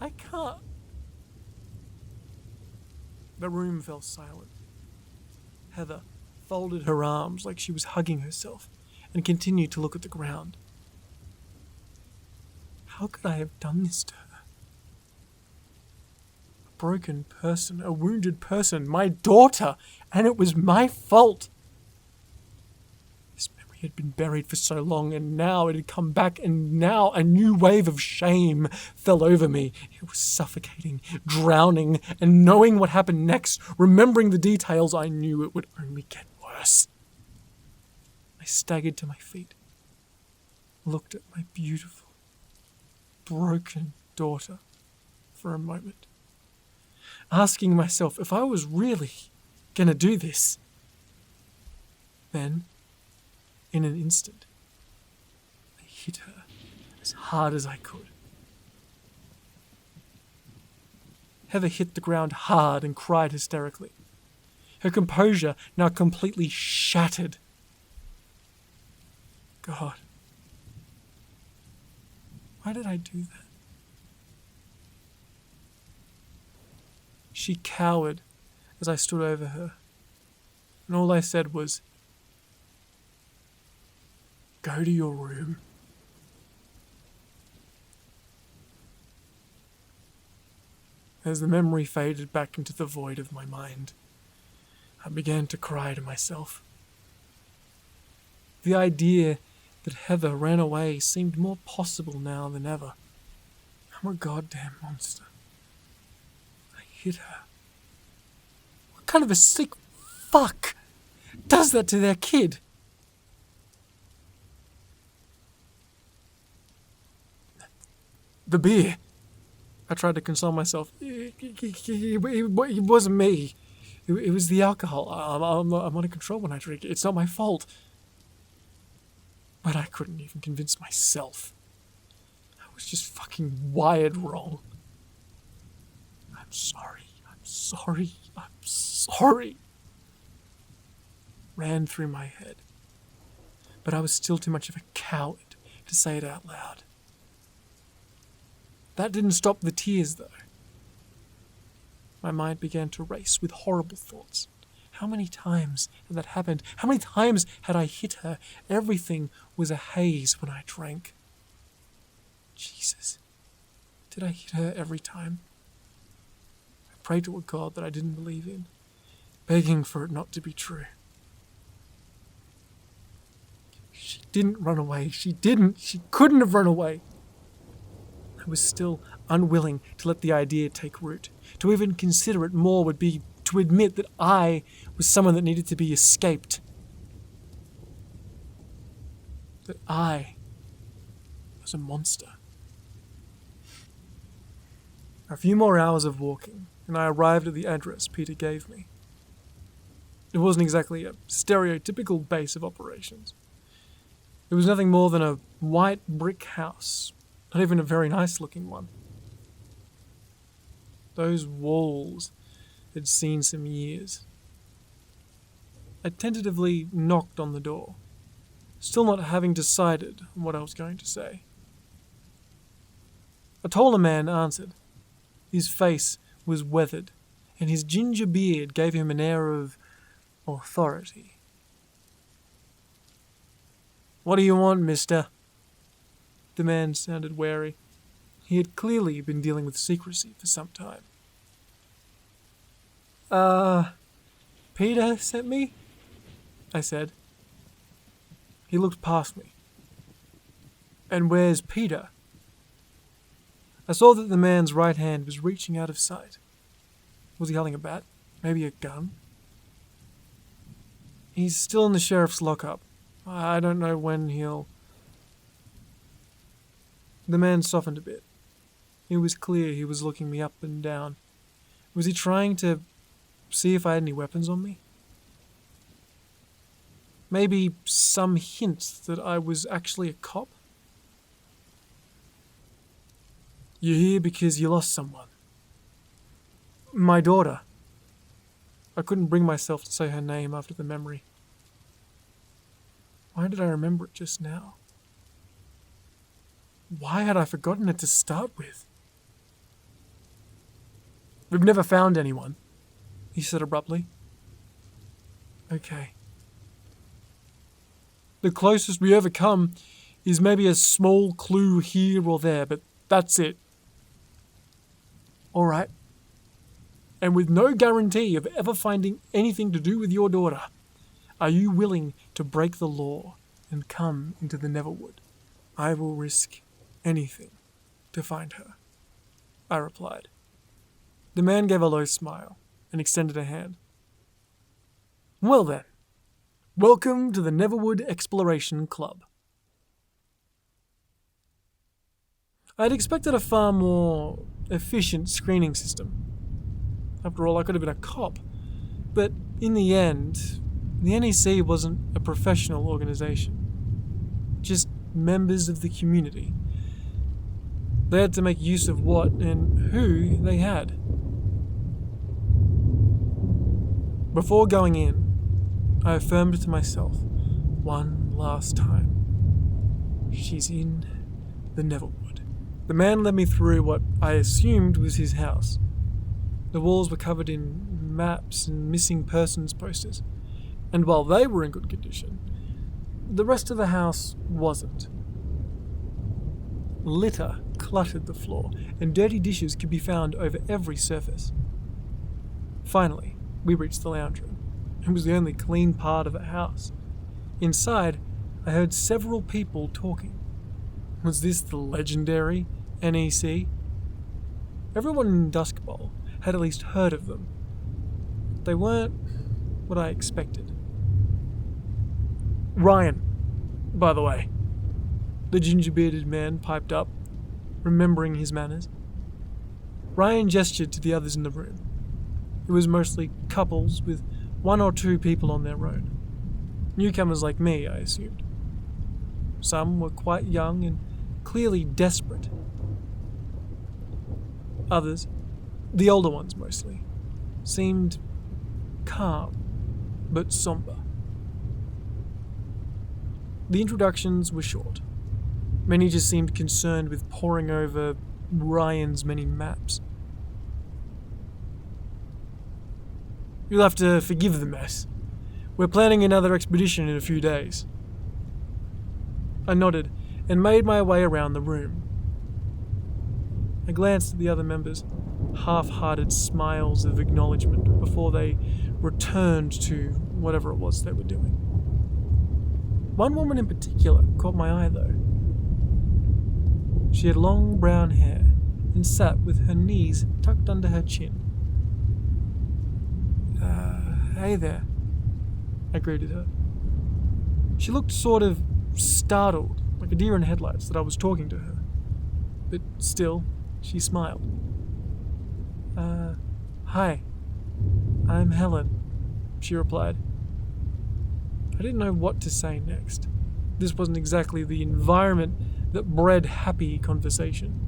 I can't. The room fell silent. Heather folded her arms like she was hugging herself and continued to look at the ground. How could I have done this to her? A broken person, a wounded person, my daughter, and it was my fault. This memory had been buried for so long, and now it had come back, and now a new wave of shame fell over me. It was suffocating, drowning, and knowing what happened next, remembering the details, I knew it would only get worse. I staggered to my feet, looked at my beautiful, broken daughter for a moment, asking myself if I was really gonna do this. Then, in an instant, I hit her as hard as I could. Heather hit the ground hard and cried hysterically, her composure now completely shattered. God, why did I do that? She cowered as I stood over her, and all I said was, "Go to your room. As the memory faded back into the void of my mind, I began to cry to myself. The idea that Heather ran away seemed more possible now than ever. I'm a goddamn monster. I hit her. What kind of a sick fuck does that to their kid? The beer. I tried to console myself. It wasn't me. It was the alcohol. I'm under control when I drink. It's not my fault. But I couldn't even convince myself. I was just fucking wired wrong. I'm sorry. Ran through my head. But I was still too much of a coward to say it out loud. That didn't stop the tears, though. My mind began to race with horrible thoughts. How many times had that happened? How many times had I hit her? Everything was a haze when I drank. Jesus. Did I hit her every time? I prayed to a God that I didn't believe in, begging for it not to be true. She didn't run away. She couldn't have run away. I was still unwilling to let the idea take root. To even consider it more would be to admit that I was someone that needed to be escaped. That I was a monster. A few more hours of walking, and I arrived at the address Peter gave me. It wasn't exactly a stereotypical base of operations. It was nothing more than a white brick house, not even a very nice-looking one. Those walls had seen some years. I tentatively knocked on the door, still not having decided on what I was going to say. A taller man answered. His face was weathered, and his ginger beard gave him an air of authority. "What do you want, mister?" The man sounded wary. He had clearly been dealing with secrecy for some time. Peter sent me?" I said. He looked past me. "And where's Peter?" I saw that the man's right hand was reaching out of sight. Was he holding a bat? Maybe a gun? "He's still in the sheriff's lockup. I don't know when he'll..." The man softened a bit. It was clear he was looking me up and down. Was he trying to see if I had any weapons on me? Maybe some hint that I was actually a cop? "You're here because you lost someone." "My daughter." I couldn't bring myself to say her name after the memory. Why did I remember it just now? Why had I forgotten it to start with? "We've never found anyone," he said abruptly. "Okay. The closest we ever come is maybe a small clue here or there, but that's it." "All right. And with no guarantee of ever finding anything to do with your daughter, are you willing to break the law and come into the Neverwood?" "I will risk anything to find her," I replied. The man gave a low smile and extended a hand. "Well then, welcome to the Neverwood Exploration Club." I had expected a far more efficient screening system. After all, I could have been a cop. But in the end, the NEC wasn't a professional organization. Just members of the community. They had to make use of what and who they had. Before going in, I affirmed to myself one last time. She's in the Neverwood. The man led me through what I assumed was his house. The walls were covered in maps and missing persons posters, and while they were in good condition, the rest of the house wasn't. Litter cluttered the floor, and dirty dishes could be found over every surface. Finally, we reached the lounge room. It was the only clean part of the house. Inside, I heard several people talking. Was this the legendary NEC? Everyone in Duskbowl had at least heard of them. They weren't what I expected. Ryan, by the way, the ginger-bearded man piped up, remembering his manners. Ryan gestured to the others in the room. It was mostly couples with one or two people on their own. Newcomers like me, I assumed. Some were quite young and clearly desperate. Others, the older ones mostly, seemed calm but somber. The introductions were short. Many just seemed concerned with poring over Ryan's many maps. You'll have to forgive the mess. We're planning another expedition in a few days. I nodded and made my way around the room. I glanced at the other members, half-hearted smiles of acknowledgement before they returned to whatever it was they were doing. One woman in particular caught my eye though. She had long brown hair and sat with her knees tucked under her chin. Hey there, I greeted her. She looked sort of startled, like a deer in headlights that I was talking to her. But still, she smiled. Hi, I'm Helen, she replied. I didn't know what to say next. This wasn't exactly the environment that bred happy conversation.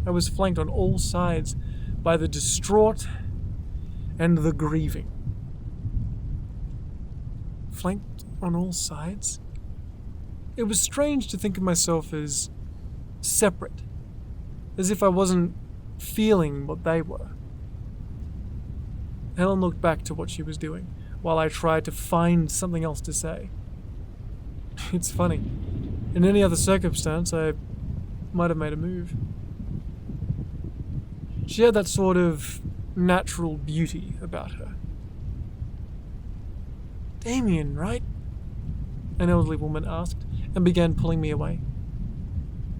I was flanked on all sides by the distraught and the grieving. Flanked on all sides? It was strange to think of myself as separate, as if I wasn't feeling what they were. Helen looked back to what she was doing, while I tried to find something else to say. It's funny. In any other circumstance, I might have made a move. She had that sort of natural beauty about her. Damien, right? An elderly woman asked, and began pulling me away.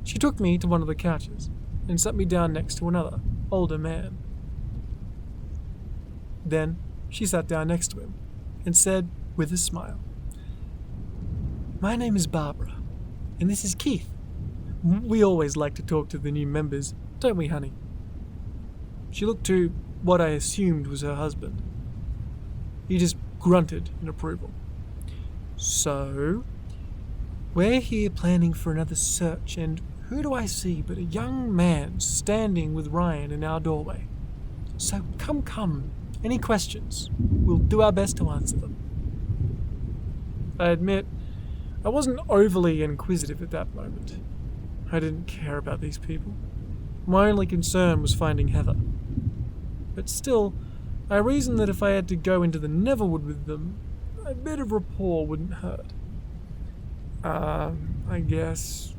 She took me to one of the couches, and sat me down next to another, older man. Then she sat down next to him, and said with a smile, My name is Barbara, and this is Keith. We always like to talk to the new members, don't we, honey? She looked to what I assumed was her husband. He just grunted in approval. So, we're here planning for another search, and who do I see but a young man standing with Ryan in our doorway? So come. Any questions? We'll do our best to answer them. I admit, I wasn't overly inquisitive at that moment. I didn't care about these people. My only concern was finding Heather. But still, I reasoned that if I had to go into the Neverwood with them, a bit of rapport wouldn't hurt. I guess...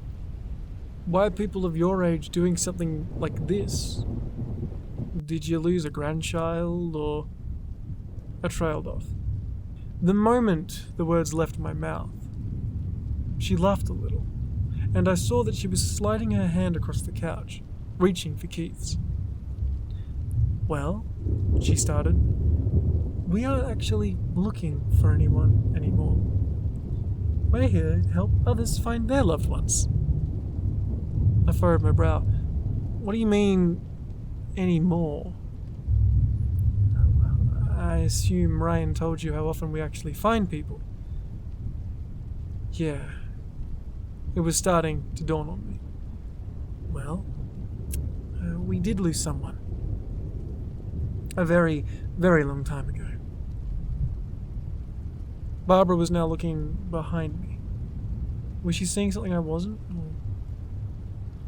Why are people of your age doing something like this? Did you lose a grandchild, or... I trailed off. The moment the words left my mouth, she laughed a little, and I saw that she was sliding her hand across the couch, reaching for Keith's. Well, she started, we aren't actually looking for anyone anymore. We're here to help others find their loved ones. I furrowed my brow. What do you mean, anymore? I assume Ryan told you how often we actually find people. Yeah. It was starting to dawn on me. Well, we did lose someone. A very, very long time ago. Barbara was now looking behind me. Was she seeing something I wasn't?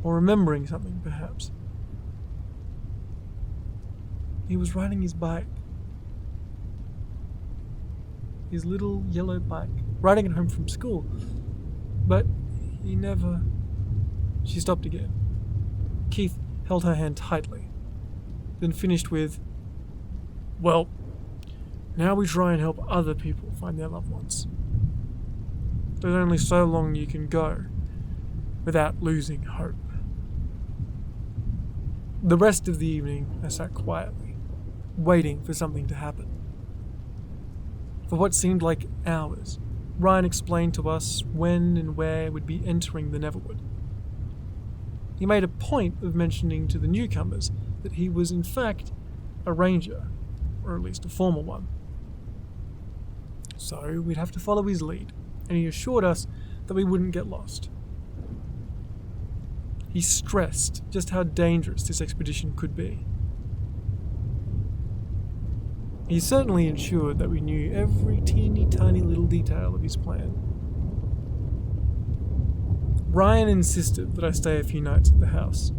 Or remembering something, perhaps? He was riding his bike. His little yellow bike. Riding it home from school. But he never She stopped again. Keith held her hand tightly, then finished with, "Well, now we try and help other people find their loved ones. There's only so long you can go without losing hope." The rest of the evening, I sat quietly, waiting for something to happen. For what seemed like hours, Ryan explained to us when and where we'd be entering the Neverwood. He made a point of mentioning to the newcomers that he was in fact a ranger, or at least a former one. So we'd have to follow his lead, and he assured us that we wouldn't get lost. He stressed just how dangerous this expedition could be. He certainly ensured that we knew every teeny tiny little detail of his plan. Ryan insisted that I stay a few nights at the house.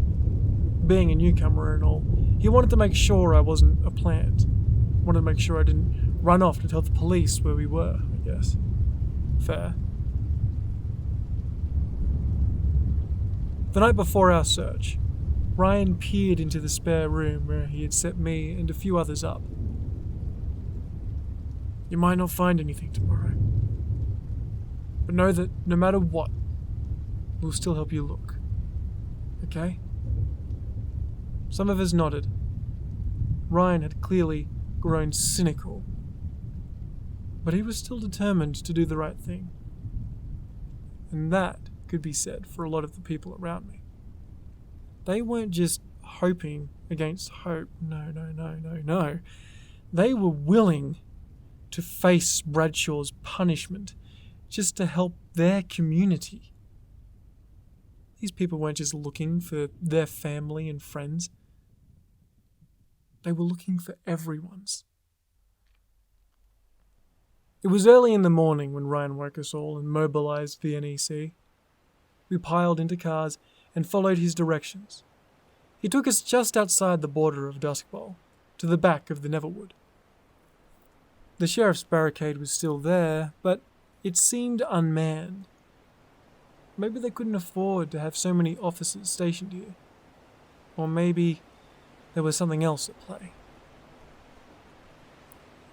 Being a newcomer and all, he wanted to make sure I wasn't a plant. Wanted to make sure I didn't run off to tell the police where we were, I guess. Fair. The night before our search, Ryan peered into the spare room where he had set me and a few others up. "You might not find anything tomorrow, but know that no matter what, we'll still help you look. Okay?" Some of us nodded. Ryan had clearly grown cynical, but he was still determined to do the right thing. And that could be said for a lot of the people around me. They weren't just hoping against hope. No. They were willing to face Bradshaw's punishment just to help their community. These people weren't just looking for their family and friends. They were looking for everyone's. It was early in the morning when Ryan woke us all and mobilized the NEC. We piled into cars and followed his directions. He took us just outside the border of Duskbowl, to the back of the Neverwood. The sheriff's barricade was still there, but it seemed unmanned. Maybe they couldn't afford to have so many officers stationed here. Or maybe there was something else at play.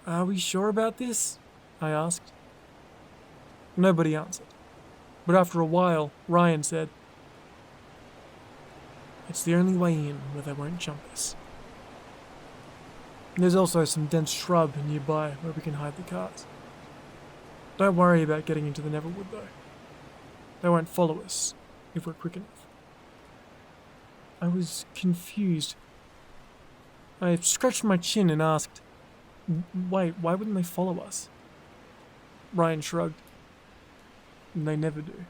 "Are we sure about this?" I asked. Nobody answered. But after a while, Ryan said, "It's the only way in where they won't jump us. There's also some dense shrub nearby where we can hide the cars. Don't worry about getting into the Neverwood, though. They won't follow us if we're quick enough." I was confused. I scratched my chin and asked, "Wait, why wouldn't they follow us?" Ryan shrugged. "They never do."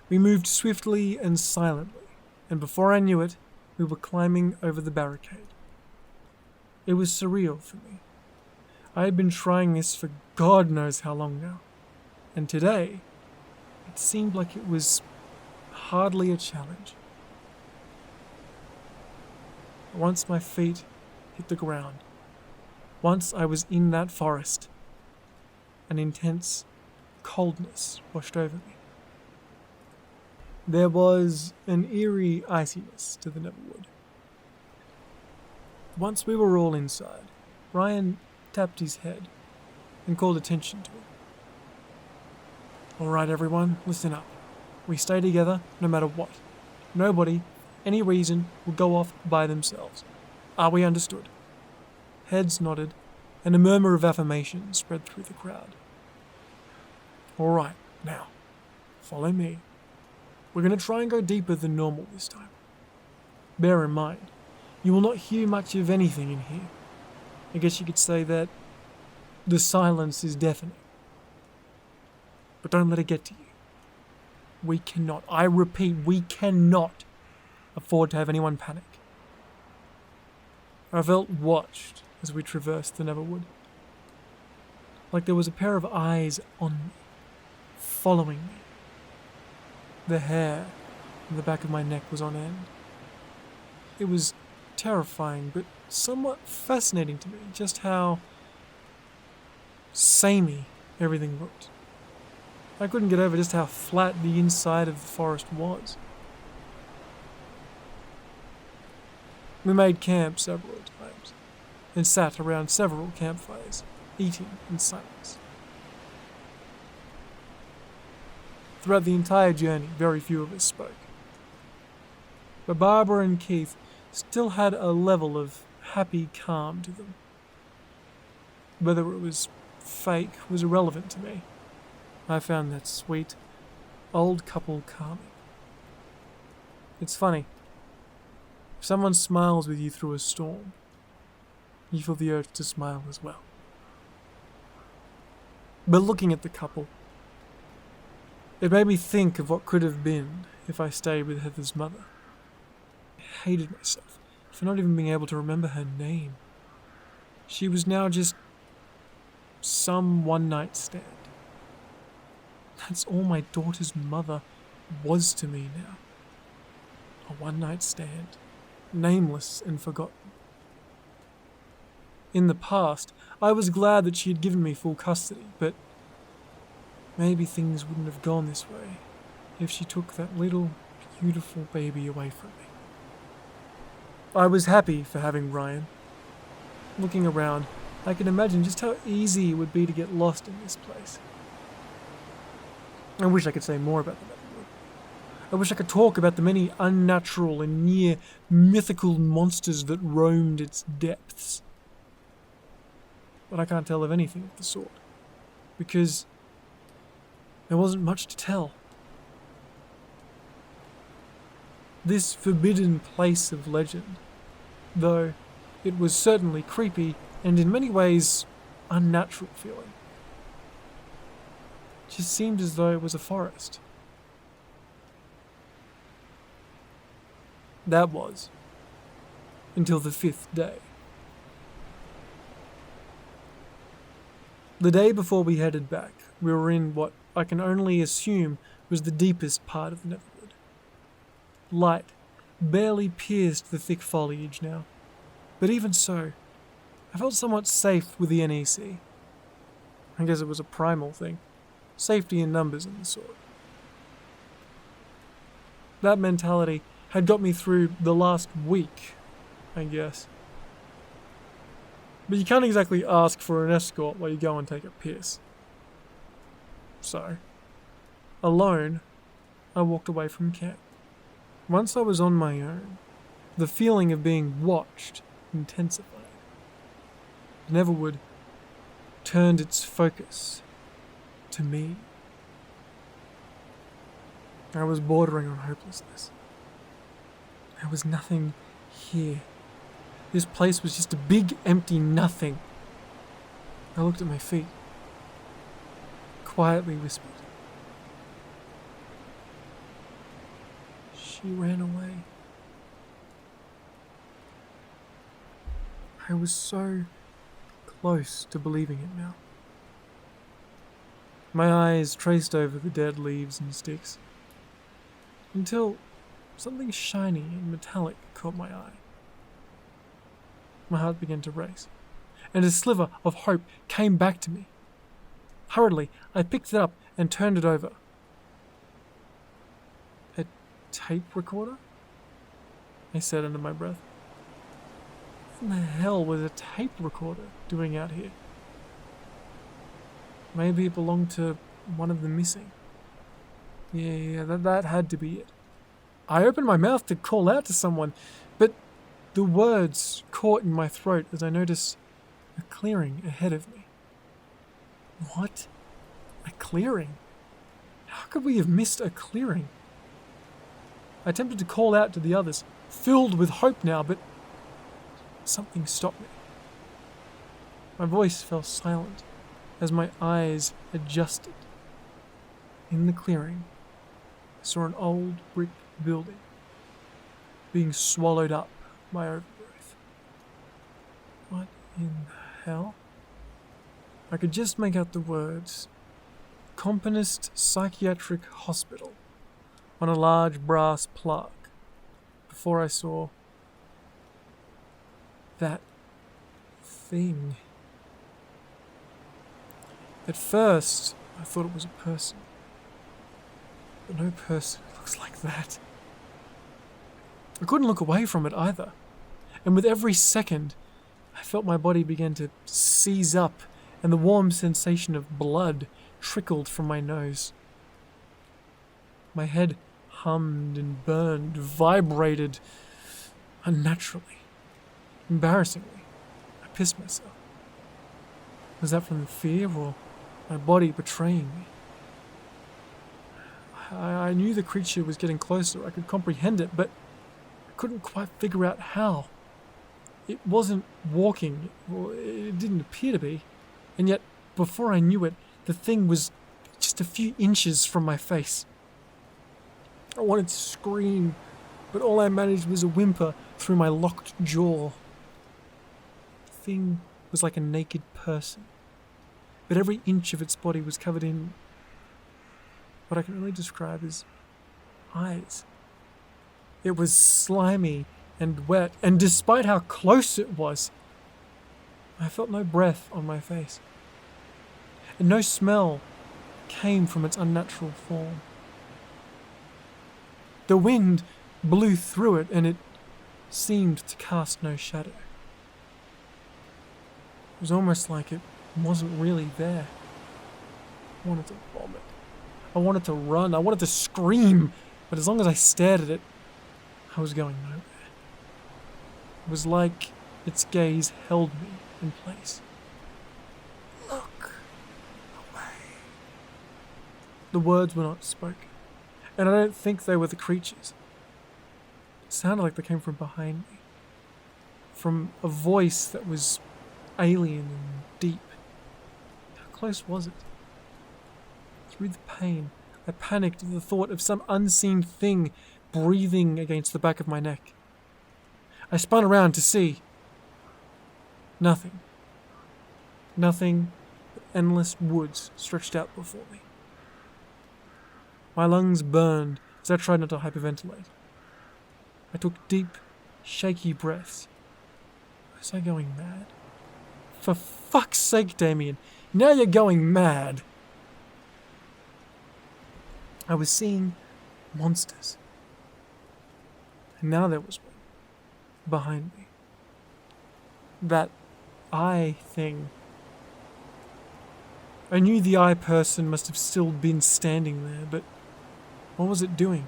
We moved swiftly and silently, and before I knew it, we were climbing over the barricade. It was surreal for me. I had been trying this for God knows how long now, and today, it seemed like it was hardly a challenge. Once my feet hit the ground, once I was in that forest, an intense coldness washed over me. There was an eerie iciness to the Neverwood. Once we were all inside, Ryan tapped his head and called attention to it. "All right, everyone, listen up. We stay together no matter what. Nobody, any reason, will go off by themselves. Are we understood?" Heads nodded, and a murmur of affirmation spread through the crowd. "All right, now, follow me. We're going to try and go deeper than normal this time. Bear in mind, you will not hear much of anything in here. I guess you could say that the silence is deafening. But don't let it get to you. We cannot, I repeat, we cannot afford to have anyone panic." I felt watched as we traversed the Neverwood. Like there was a pair of eyes on me, following me. The hair on the back of my neck was on end. It was terrifying, but somewhat fascinating to me, just how samey everything looked. I couldn't get over just how flat the inside of the forest was. We made camp several times and sat around several campfires, eating in silence. Throughout the entire journey, very few of us spoke. But Barbara and Keith still had a level of happy calm to them. Whether it was fake was irrelevant to me. I found that sweet, old couple calming. It's funny. If someone smiles with you through a storm, you feel the urge to smile as well. But looking at the couple, it made me think of what could have been if I stayed with Heather's mother. I hated myself for not even being able to remember her name. She was now just some one-night stand. That's all my daughter's mother was to me now. A one-night stand, nameless and forgotten. In the past, I was glad that she had given me full custody, but maybe things wouldn't have gone this way if she took that little, beautiful baby away from me. I was happy for having Ryan. Looking around, I can imagine just how easy it would be to get lost in this place. I wish I could say more about the Neverwood. I wish I could talk about the many unnatural and near mythical monsters that roamed its depths. But I can't tell of anything of the sort, because there wasn't much to tell. This forbidden place of legend, though it was certainly creepy and in many ways unnatural feeling, just seemed as though it was a forest. That was, until the 5th day. The day before we headed back, we were in what I can only assume was the deepest part of the Neverwood. Light barely pierced the thick foliage now, but even so, I felt somewhat safe with the NEC. I guess it was a primal thing. Safety in numbers and the sort. That mentality had got me through the last week, I guess. But you can't exactly ask for an escort while you go and take a piss. So, alone, I walked away from camp. Once I was on my own, the feeling of being watched intensified. Neverwood turned its focus to me. I was bordering on hopelessness. There was nothing here. This place was just a big, empty nothing. I looked at my feet, quietly whispered, "She ran away." I was so close to believing it now. My eyes traced over the dead leaves and sticks, until something shiny and metallic caught my eye. My heart began to race, and a sliver of hope came back to me. Hurriedly, I picked it up and turned it over. A tape recorder? I said under my breath. What in the hell was a tape recorder doing out here? Maybe it belonged to one of the missing. Yeah, that had to be it. I opened my mouth to call out to someone, but the words caught in my throat as I noticed a clearing ahead of me. What? A clearing? How could we have missed a clearing? I attempted to call out to the others, filled with hope now, but something stopped me. My voice fell silent as my eyes adjusted. In the clearing, I saw an old brick building being swallowed up by overgrowth. What in the hell? I could just make out the words Componist Psychiatric Hospital on a large brass plaque before I saw that thing. At first, I thought it was a person. But no person looks like that. I couldn't look away from it either, and with every second, I felt my body begin to seize up, and the warm sensation of blood trickled from my nose. My head hummed and burned, vibrated unnaturally, embarrassingly. I pissed myself. Was that from the fear or my body betraying me? I knew the creature was getting closer. I could comprehend it, but I couldn't quite figure out how. It wasn't walking, or it didn't appear to be, and yet, before I knew it, the thing was just a few inches from my face. I wanted to scream, but all I managed was a whimper through my locked jaw. The thing was like a naked person, but every inch of its body was covered in what I can only describe as eyes. It was slimy and wet, and despite how close it was, I felt no breath on my face, and no smell came from its unnatural form. The wind blew through it, and it seemed to cast no shadow. It was almost like it wasn't really there. I wanted to vomit. I wanted to run. I wanted to scream. But as long as I stared at it, I was going nowhere. It was like its gaze held me in place. Look away. The words were not spoken, and I don't think they were the creatures. It sounded like they came from behind me, from a voice that was alien and deep. How close was it? Through the pain, I panicked at the thought of some unseen thing breathing against the back of my neck. I spun around to see. Nothing. Nothing but endless woods stretched out before me. My lungs burned as I tried not to hyperventilate. I took deep, shaky breaths. Was I going mad? For fuck's sake, Damien, now you're going mad. I was seeing monsters. And now there was one behind me. That eye thing. I knew the eye person must have still been standing there, but what was it doing?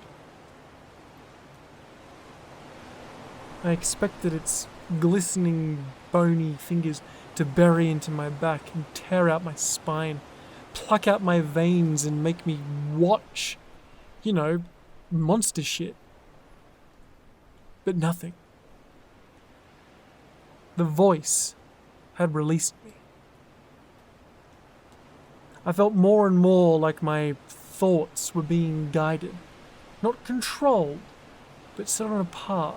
I expected its glistening, bony fingers to bury into my back and tear out my spine, pluck out my veins and make me watch, monster shit. But nothing. The voice had released me. I felt more and more like my thoughts were being guided, not controlled, but set on a path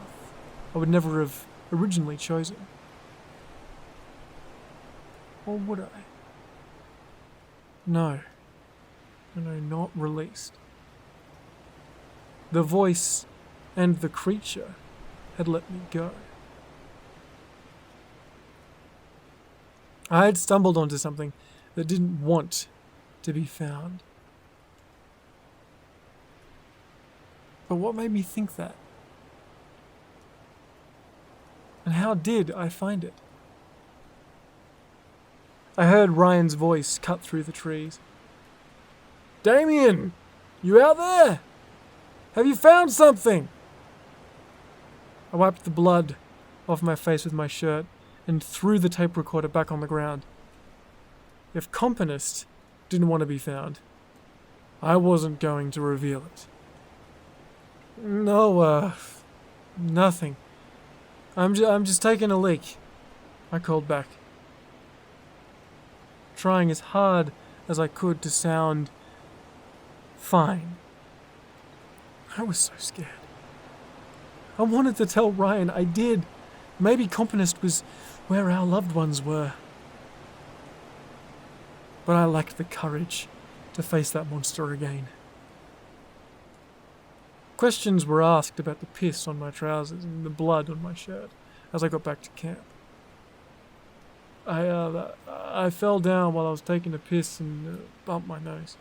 I would never have originally chosen. Or would I? No, not released. The voice and the creature had let me go. I had stumbled onto something that didn't want to be found. But what made me think that? And how did I find it? I heard Ryan's voice cut through the trees. Damien! You out there? Have you found something? I wiped the blood off my face with my shirt and threw the tape recorder back on the ground. If Componist didn't want to be found, I wasn't going to reveal it. No, nothing. I'm just taking a leak, I called back, trying as hard as I could to sound fine. I was so scared. I wanted to tell Ryan, I did. Maybe Componist was where our loved ones were. But I lacked the courage to face that monster again. Questions were asked about the piss on my trousers and the blood on my shirt as I got back to camp. I fell down while I was taking a piss and bumped my nose.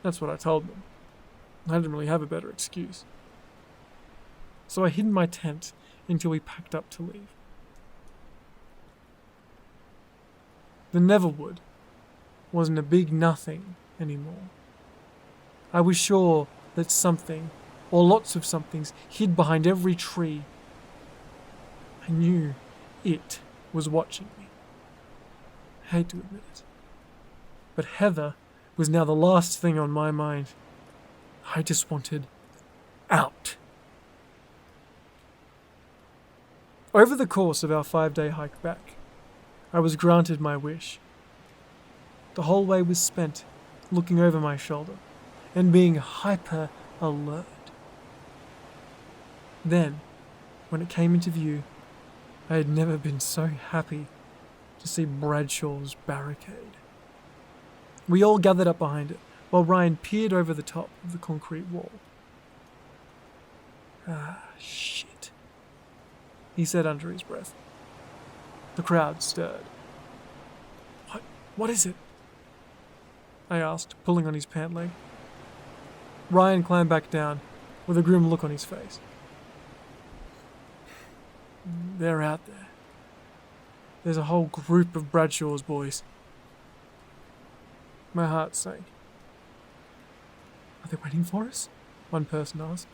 That's what I told them. I didn't really have a better excuse. So I hid in my tent until we packed up to leave. The Neverwood wasn't a big nothing anymore. I was sure that something, or lots of somethings, hid behind every tree. I knew it was watching me. I hate to admit it. But Heather was now the last thing on my mind. I just wanted out. Over the course of our 5-day hike back, I was granted my wish. The whole way was spent looking over my shoulder and being hyper alert. Then, when it came into view, I had never been so happy to see Bradshaw's barricade. We all gathered up behind it, while Ryan peered over the top of the concrete wall. Ah, shit, he said under his breath. The crowd stirred. What is it? I asked, pulling on his pant leg. Ryan climbed back down, with a grim look on his face. They're out there. There's a whole group of Bradshaw's boys. My heart sank. Are they waiting for us? One person asked.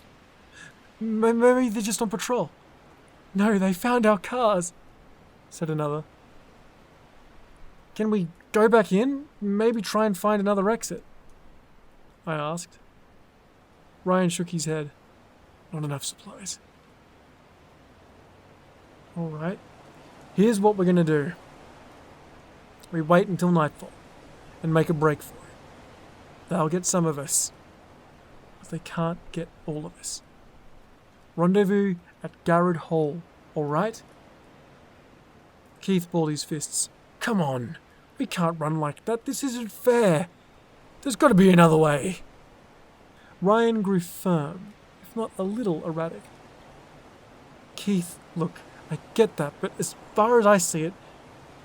Maybe they're just on patrol. No, they found our cars, said another. Can we go back in? Maybe try and find another exit? I asked. Ryan shook his head. Not enough supplies. Alright. Here's what we're gonna do. We wait until nightfall and make a break for it. They'll get some of us, but they can't get all of us. Rendezvous at Garrett Hall, alright? Keith balled his fists. Come on, we can't run like that. This isn't fair. There's got to be another way. Ryan grew firm, if not a little erratic. Keith, look, I get that, but as far as I see it,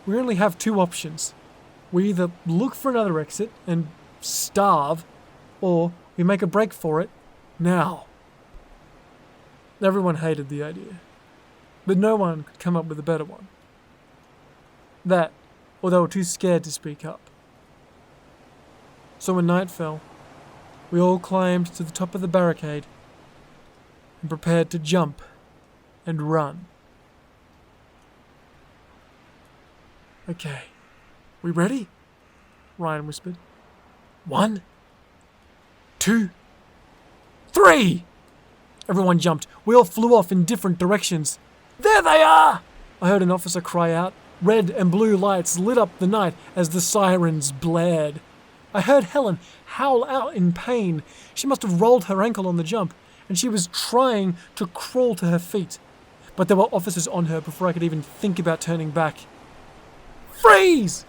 we only have two options. We either look for another exit and starve, or we make a break for it now. Everyone hated the idea, but no one could come up with a better one. That, or they were too scared to speak up. So when night fell, we all climbed to the top of the barricade and prepared to jump and run. Okay, we ready? Ryan whispered. 1, 2, 3! Everyone jumped. We all flew off in different directions. There they are! I heard an officer cry out. Red and blue lights lit up the night as the sirens blared. I heard Helen howl out in pain. She must have rolled her ankle on the jump, and she was trying to crawl to her feet. But there were officers on her before I could even think about turning back. Freeze!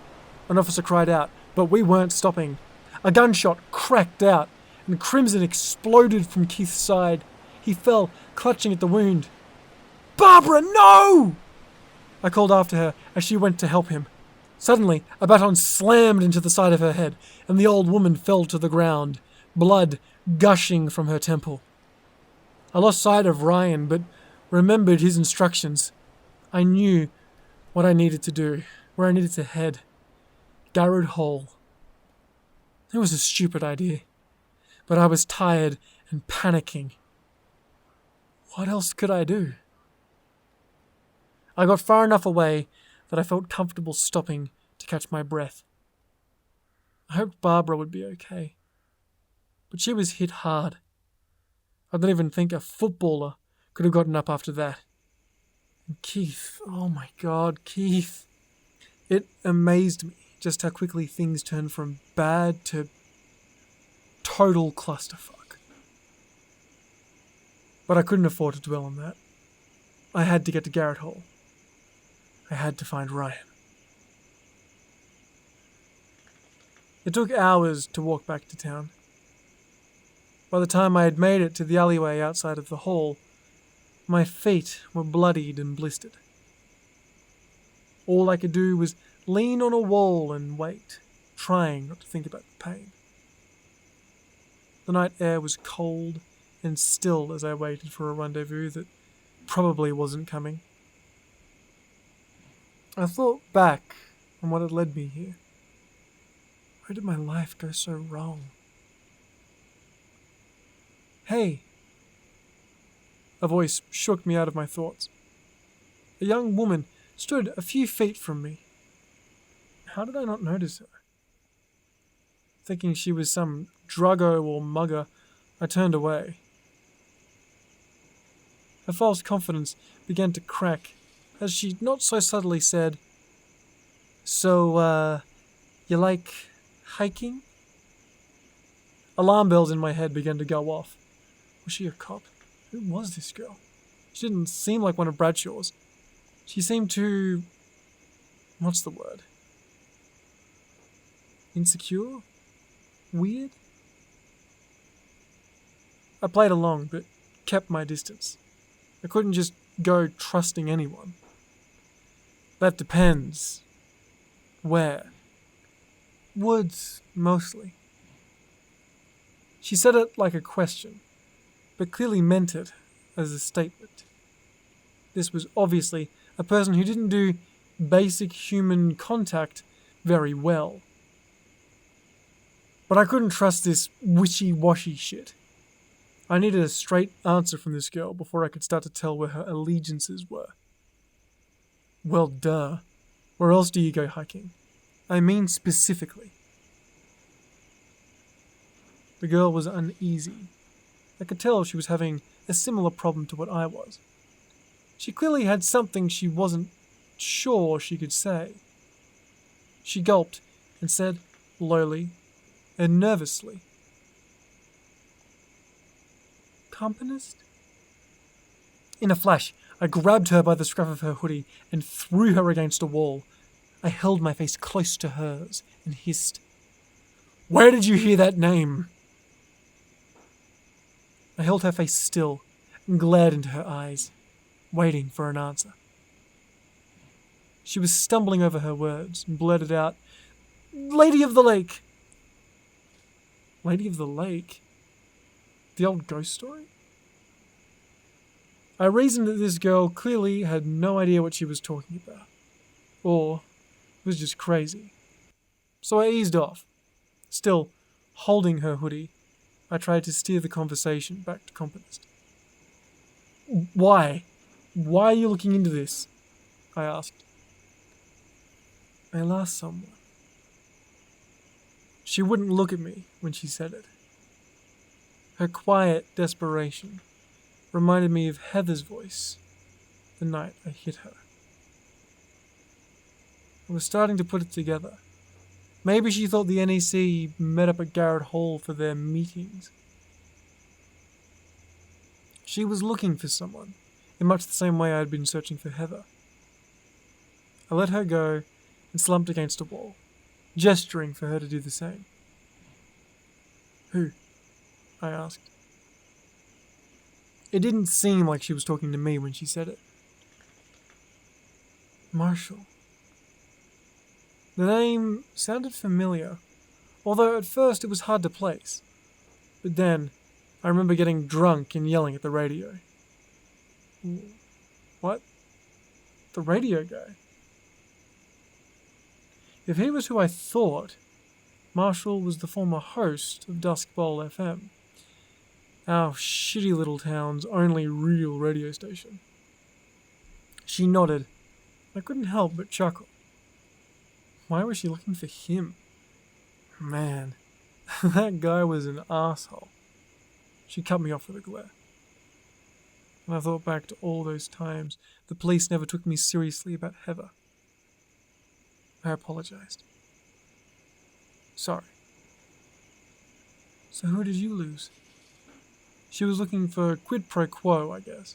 An officer cried out, but we weren't stopping. A gunshot cracked out, and crimson exploded from Keith's side. He fell, clutching at the wound. Barbara, no! I called after her as she went to help him. Suddenly, a baton slammed into the side of her head, and the old woman fell to the ground, blood gushing from her temple. I lost sight of Ryan, but remembered his instructions. I knew what I needed to do, where I needed to head. Garrett Hall. It was a stupid idea, but I was tired and panicking. What else could I do? I got far enough away that I felt comfortable stopping to catch my breath. I hoped Barbara would be okay, but she was hit hard. I don't even think a footballer could have gotten up after that. And Keith, oh my God, Keith. It amazed me just how quickly things turned from bad to total clusterfuck. But I couldn't afford to dwell on that. I had to get to Garrett Hall. I had to find Ryan. It took hours to walk back to town. By the time I had made it to the alleyway outside of the hall, my feet were bloodied and blistered. All I could do was lean on a wall and wait, trying not to think about the pain. The night air was cold and still as I waited for a rendezvous that probably wasn't coming. I thought back on what had led me here. Where did my life go so wrong? Hey! A voice shook me out of my thoughts. A young woman stood a few feet from me. How did I not notice her? Thinking she was some druggo or mugger, I turned away. Her false confidence began to crack as she not so subtly said, "So, you like hiking?" Alarm bells in my head began to go off. Was she a cop? Who was this girl? She didn't seem like one of Bradshaw's. She seemed too... what's the word? Insecure? Weird? I played along, but kept my distance. I couldn't just go trusting anyone. That depends. Where? Woods, mostly. She said it like a question, but clearly meant it as a statement. This was obviously a person who didn't do basic human contact very well. But I couldn't trust this wishy-washy shit. I needed a straight answer from this girl before I could start to tell where her allegiances were. Well, duh. Where else do you go hiking? I mean specifically. The girl was uneasy. I could tell she was having a similar problem to what I was. She clearly had something she wasn't sure she could say. She gulped and said, lowly and nervously, "Companist?" In a flash, I grabbed her by the scruff of her hoodie and threw her against a wall. I held my face close to hers and hissed, "Where did you hear that name?" I held her face still and glared into her eyes, waiting for an answer. She was stumbling over her words and blurted out, "Lady of the Lake!" Lady of the Lake? The old ghost story? I reasoned that this girl clearly had no idea what she was talking about, or was just crazy. So I eased off. Still holding her hoodie, I tried to steer the conversation back to Companist. Why? Why are you looking into this?" I asked. "I lost someone." She wouldn't look at me when she said it. Her quiet desperation reminded me of Heather's voice the night I hit her. I was starting to put it together. Maybe she thought the NEC met up at Garrett Hall for their meetings. She was looking for someone, in much the same way I had been searching for Heather. I let her go and slumped against a wall, gesturing for her to do the same. "Who?" I asked. It didn't seem like she was talking to me when she said it. "Marshall." The name sounded familiar, although at first it was hard to place. But then, I remember getting drunk and yelling at the radio. What? The radio guy? If he was who I thought, Marshall was the former host of Duskbowl FM, our shitty little town's only real radio station. She nodded. I couldn't help but chuckle. Why was she looking for him? Man, that guy was an asshole. She cut me off with a glare. And I thought back to all those times the police never took me seriously about Heather. I apologized. Sorry. So who did you lose? She was looking for quid pro quo, I guess.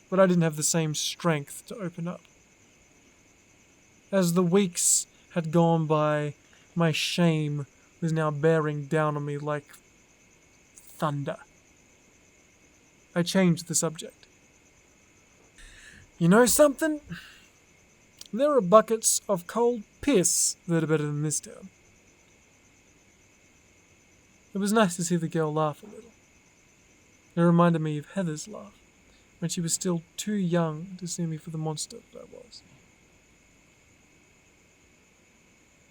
But I didn't have the same strength to open up. As the weeks had gone by, my shame was now bearing down on me like thunder. I changed the subject. You know something? There are buckets of cold piss that are better than this town. It was nice to see the girl laugh a little. It reminded me of Heather's laugh, when she was still too young to see me for the monster that I was.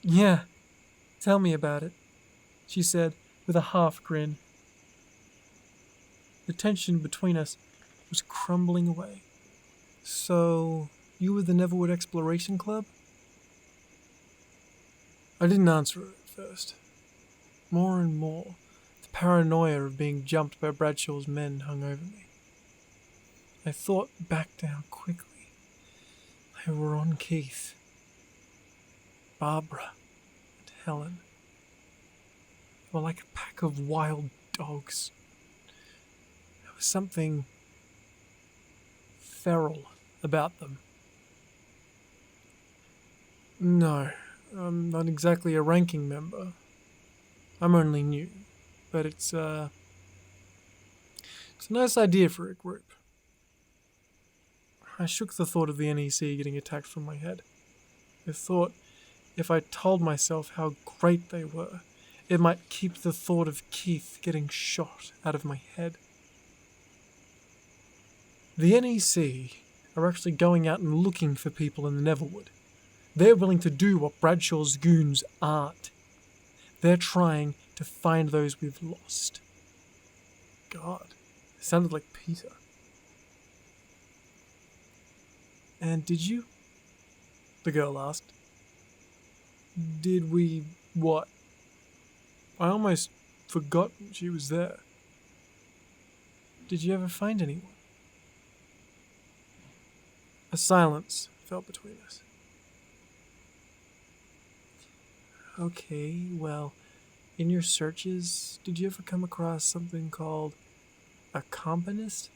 "Yeah, tell me about it," she said with a half grin. The tension between us was crumbling away. "So, you were the Neverwood Exploration Club?" I didn't answer her at first. More and more, the paranoia of being jumped by Bradshaw's men hung over me. I thought back to how quickly they were on Keith, Barbara, and Helen. They were like a pack of wild dogs. There was something feral about them. "No, I'm not exactly a ranking member. I'm only new, but it's a nice idea for a group." I shook the thought of the NEC getting attacked from my head. I thought if I told myself how great they were, it might keep the thought of Keith getting shot out of my head. The NEC are actually going out and looking for people in the Neverwood. They're willing to do what Bradshaw's goons aren't. They're trying to find those we've lost. God, it sounded like Peter. "And did you?" the girl asked. "Did we what?" I almost forgot she was there. "Did you ever find anyone?" A silence fell between us. "Okay, well, in your searches, did you ever come across something called a companist?"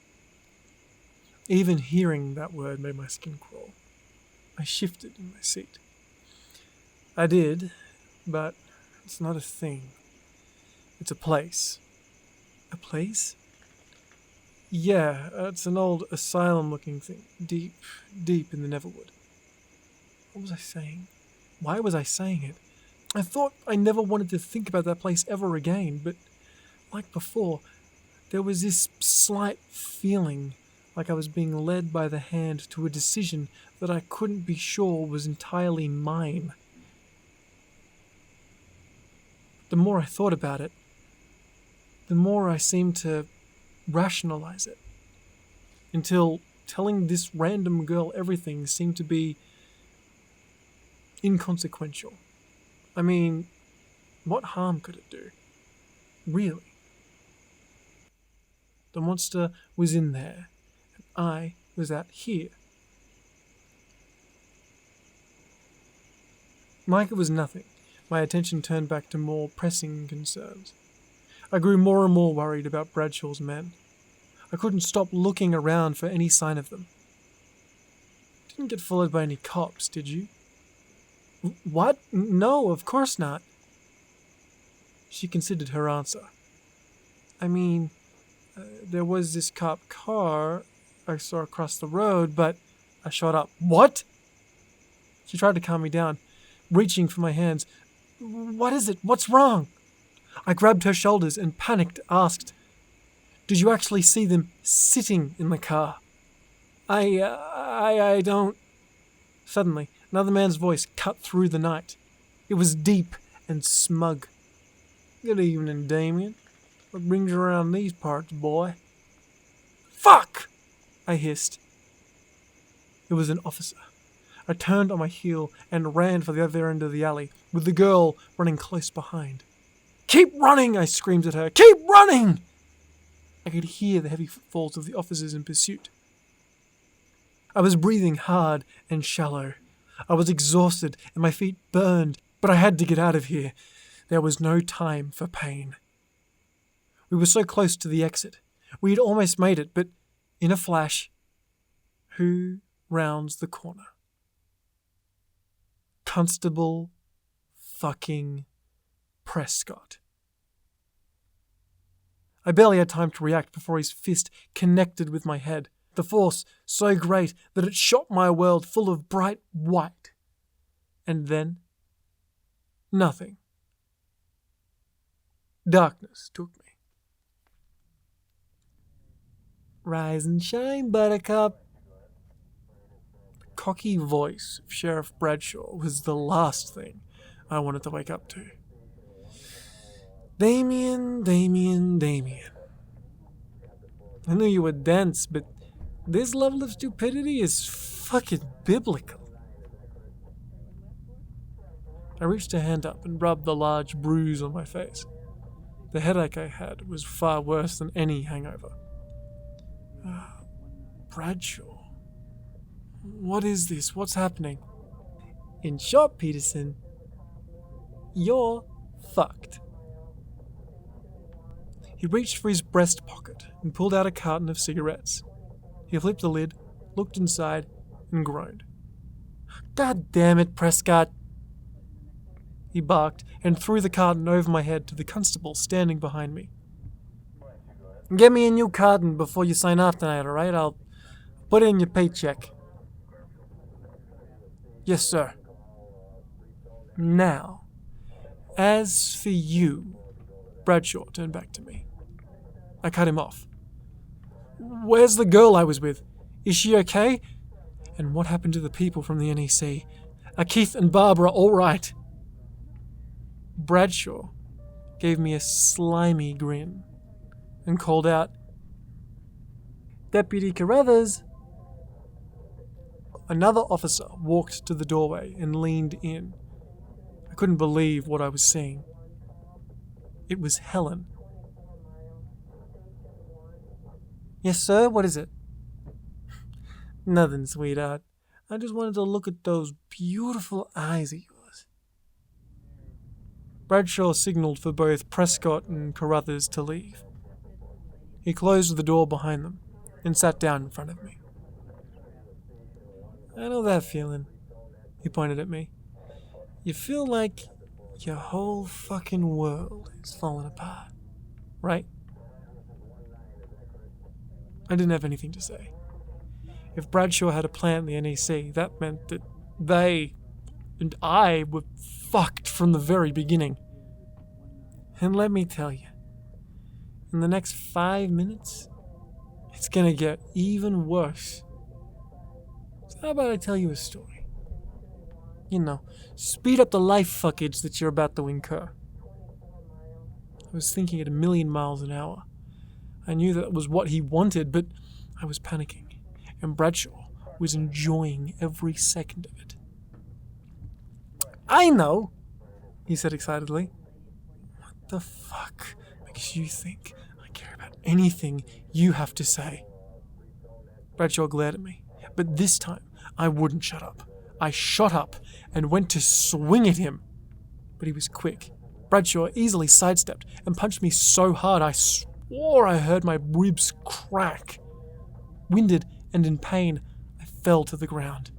Even hearing that word made my skin crawl. I shifted in my seat. "I did, but it's not a thing. It's a place." "A place?" "Yeah, it's an old asylum-looking thing, deep in the Neverwood." What was I saying? Why was I saying it? I thought I never wanted to think about that place ever again, but like before, there was this slight feeling like I was being led by the hand to a decision that I couldn't be sure was entirely mine. The more I thought about it, the more I seemed to rationalize it, until telling this random girl everything seemed to be inconsequential. I mean, what harm could it do? Really? The monster was in there, and I was out here. Like it was nothing, my attention turned back to more pressing concerns. I grew more and more worried about Bradshaw's men. I couldn't stop looking around for any sign of them. Didn't get followed by any cops, did you? What? No, of course not. She considered her answer. I mean, there was this cop car I saw across the road, but I shot up. What? She tried to calm me down, reaching for my hands. What is it? What's wrong? I grabbed her shoulders and panicked, asked, "Did you actually see them sitting in the car?" I don't... Suddenly, another man's voice cut through the night. It was deep and smug. "Good evening, Damien. What brings you around these parts, boy?" "Fuck!" I hissed. It was an officer. I turned on my heel and ran for the other end of the alley, with the girl running close behind. "Keep running!" I screamed at her. "Keep running!" I could hear the heavy footfalls of the officers in pursuit. I was breathing hard and shallow. I was exhausted and my feet burned, but I had to get out of here. There was no time for pain. We were so close to the exit. We had almost made it, but in a flash, who rounds the corner? Constable fucking Prescott. I barely had time to react before his fist connected with my head, the force so great that it shot my world full of bright white. And then, nothing. Darkness took me. Rise and shine, buttercup. The cocky voice of Sheriff Bradshaw was the last thing I wanted to wake up to. Damien, Damien, Damien. I knew you were dense, but this level of stupidity is fucking biblical. I reached a hand up and rubbed the large bruise on my face. The headache I had was far worse than any hangover. Bradshaw. What is this? What's happening? In short, Peterson, you're fucked. He reached for his breast pocket and pulled out a carton of cigarettes. He flipped the lid, looked inside, and groaned. God damn it, Prescott! He barked and threw the carton over my head to the constable standing behind me. Get me a new carton before you sign off tonight, alright? I'll put it in your paycheck. Yes, sir. Now, as for you, Bradshaw turned back to me. I cut him off. Where's the girl I was with? Is she okay? And what happened to the people from the NEC? Are Keith and Barbara all right? Bradshaw gave me a slimy grin and called out, Deputy Carruthers. Another officer walked to the doorway and leaned in. I couldn't believe what I was seeing. It was Helen. Yes, sir, what is it? Nothing, sweetheart. I just wanted to look at those beautiful eyes of yours. Bradshaw signaled for both Prescott and Carruthers to leave. He closed the door behind them and sat down in front of me. I know that feeling, he pointed at me. You feel like your whole fucking world is falling apart, right? I didn't have anything to say. If Bradshaw had a plant in the NEC, that meant that they and I were fucked from the very beginning. And let me tell you, in the next 5 minutes, it's gonna get even worse. So how about I tell you a story? You know, speed up the life fuckage that you're about to incur. I was thinking at 1,000,000 miles an hour. I knew that was what he wanted, but I was panicking, and Bradshaw was enjoying every second of it. I know, he said excitedly. What the fuck makes you think I care about anything you have to say? Bradshaw glared at me, but this time I wouldn't shut up. I shot up and went to swing at him, but he was quick. Bradshaw easily sidestepped and punched me so hard I swore I heard my ribs crack. Winded and in pain, I fell to the ground.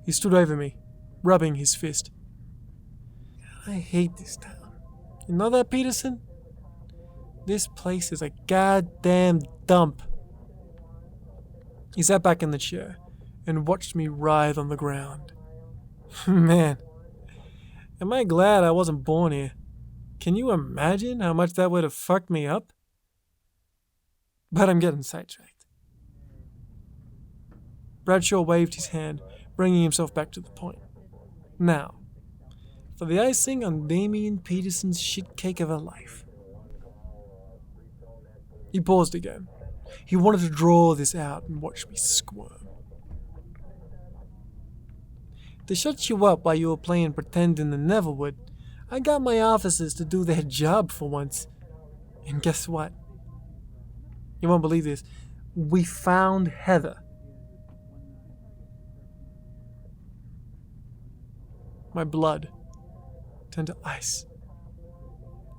He stood over me, rubbing his fist. I hate this town. You know that, Peterson? This place is a goddamn dump. He sat back in the chair and watched me writhe on the ground. Man, am I glad I wasn't born here. Can you imagine how much that would have fucked me up? But I'm getting sidetracked. Bradshaw waved his hand, bringing himself back to the point. Now, for the icing on Damien Peterson's shitcake of a life. He paused again. He wanted to draw this out and watch me squirm. To shut you up while you were playing pretend in the Neverwood, I got my officers to do their job for once. And guess what? You won't believe this. We found Heather. My blood turned to ice.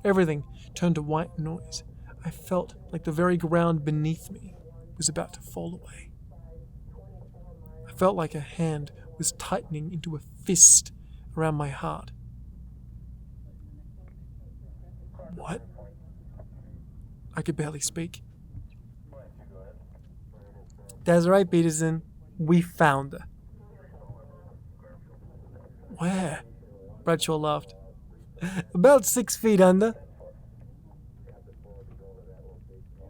Everything turned to white noise. I felt like the very ground beneath me was about to fall away. I felt like a hand was tightening into a fist around my heart. What? I could barely speak. That's right, Peterson. We found her. Where? Bradshaw laughed. About 6 feet under.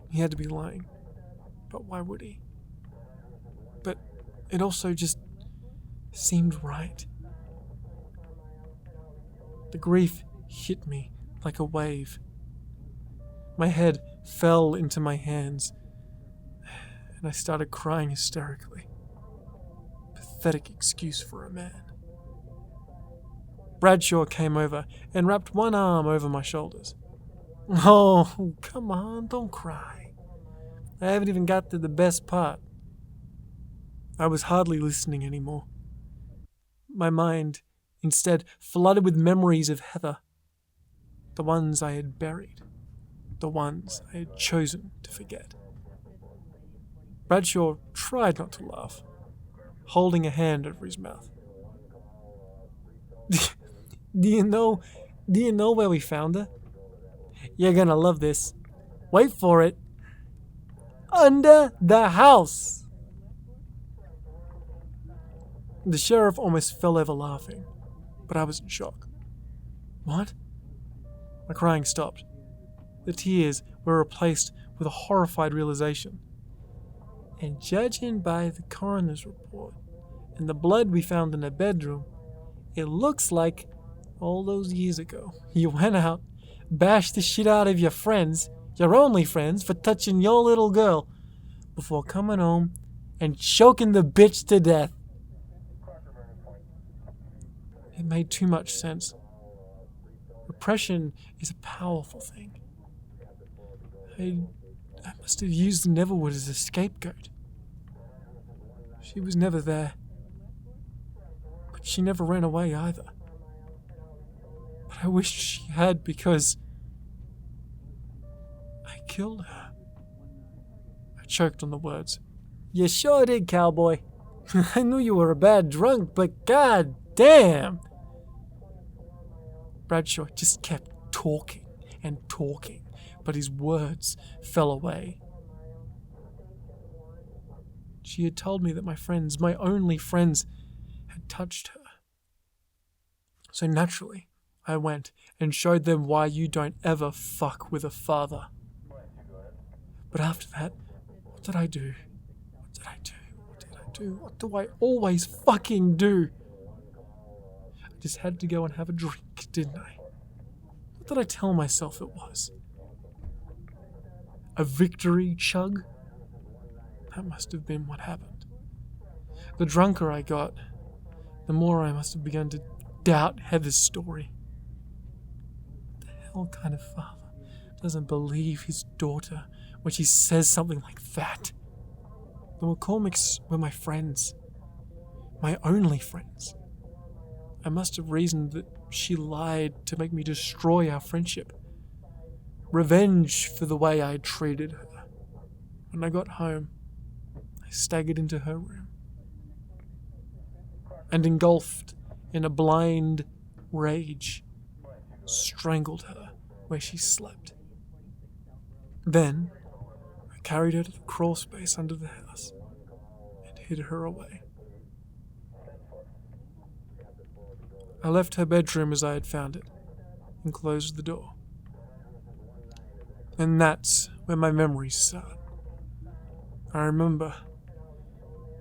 He had to be lying. But why would he? But it also just seemed right. The grief hit me like a wave. My head fell into my hands, and I started crying hysterically. Pathetic excuse for a man. Bradshaw came over and wrapped one arm over my shoulders. Oh, come on, don't cry. I haven't even got to the best part. I was hardly listening anymore. My mind, instead, flooded with memories of Heather. The ones I had buried. The ones I had chosen to forget. Bradshaw tried not to laugh, holding a hand over his mouth. Do you know where we found her? You're gonna love this. Wait for it. Under the house. The sheriff almost fell over laughing, but I was in shock. What? My crying stopped. The tears were replaced with a horrified realization. And judging by the coroner's report and the blood we found in the bedroom, it looks like all those years ago you went out, bashed the shit out of your friends, your only friends, for touching your little girl, before coming home and choking the bitch to death. It made too much sense. Repression is a powerful thing. I must have used Neverwood as a scapegoat. She was never there. But she never ran away either. But I wished she had, because I killed her. I choked on the words. You sure did, cowboy. I knew you were a bad drunk, but god damn! Bradshaw just kept talking and talking, but his words fell away. She had told me that my friends, my only friends, had touched her. So naturally, I went and showed them why you don't ever fuck with a father. But after that, what did I do? What did I do? What did I do? What do I always fucking do? I just had to go and have a drink, didn't I? What did I tell myself it was? A victory chug? That must have been what happened. The drunker I got, the more I must have begun to doubt Heather's story. What the hell kind of father doesn't believe his daughter when she says something like that? The McCormicks were my friends. My only friends. I must have reasoned that she lied to make me destroy our friendship. Revenge for the way I had treated her. When I got home, I staggered into her room and, engulfed in a blind rage, strangled her where she slept. Then, I carried her to the crawl space under the house and hid her away. I left her bedroom as I had found it and closed the door. And that's where my memories start. I remember,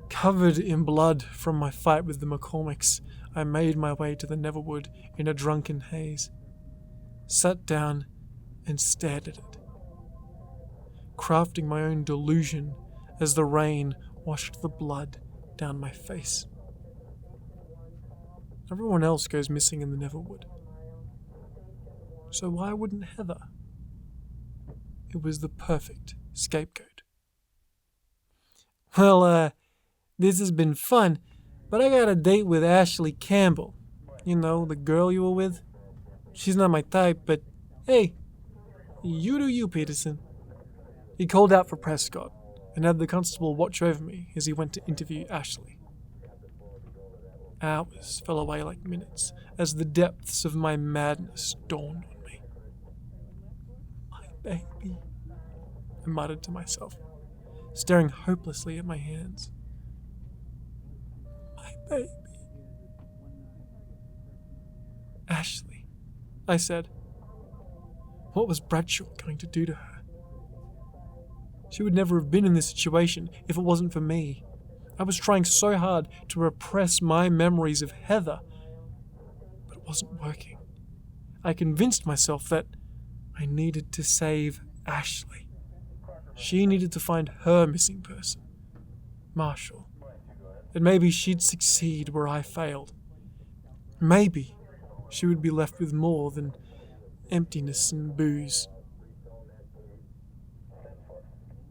covered in blood from my fight with the McCormicks, I made my way to the Neverwood in a drunken haze, sat down and stared at it, crafting my own delusion as the rain washed the blood down my face. Everyone else goes missing in the Neverwood. So why wouldn't Heather? It was the perfect scapegoat. Well, this has been fun, but I got a date with Ashley Campbell. You know, the girl you were with? She's not my type, but hey, you do you, Peterson. He called out for Prescott and had the constable watch over me as he went to interview Ashley. Hours fell away like minutes as the depths of my madness dawned on me. My baby, I muttered to myself, staring hopelessly at my hands. My baby. Ashley. I said. What was Bradshaw going to do to her? She would never have been in this situation if it wasn't for me. I was trying so hard to repress my memories of Heather, but it wasn't working. I convinced myself that I needed to save Ashley. She needed to find her missing person, Marshall. And maybe she'd succeed where I failed. Maybe she would be left with more than emptiness and booze.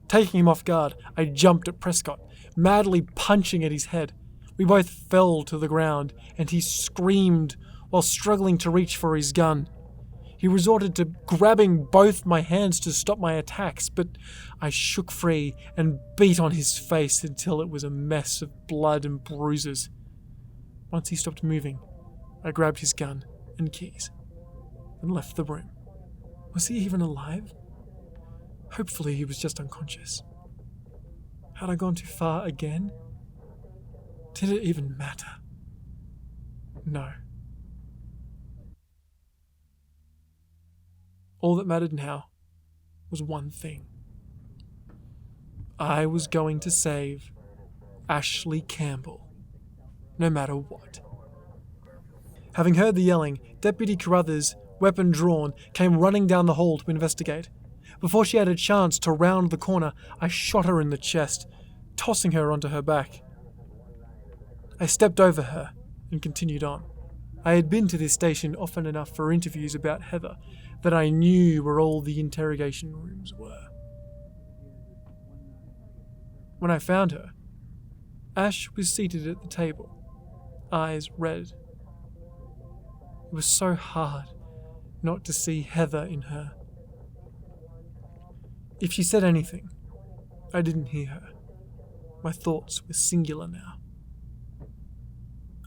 Taking him off guard, I jumped at Prescott, madly punching at his head. We both fell to the ground, and he screamed while struggling to reach for his gun. He resorted to grabbing both my hands to stop my attacks, but I shook free and beat on his face until it was a mess of blood and bruises. Once he stopped moving, I grabbed his gun and keys and left the room. Was he even alive? Hopefully he was just unconscious. Had I gone too far again? Did it even matter? No. All that mattered now was one thing. I was going to save Ashley Campbell, no matter what. Having heard the yelling, Deputy Carruthers, weapon drawn, came running down the hall to investigate. Before she had a chance to round the corner, I shot her in the chest, tossing her onto her back. I stepped over her and continued on. I had been to this station often enough for interviews about Heather that I knew where all the interrogation rooms were. When I found her, Ash was seated at the table, eyes red. It was so hard not to see Heather in her. If she said anything, I didn't hear her. My thoughts were singular now.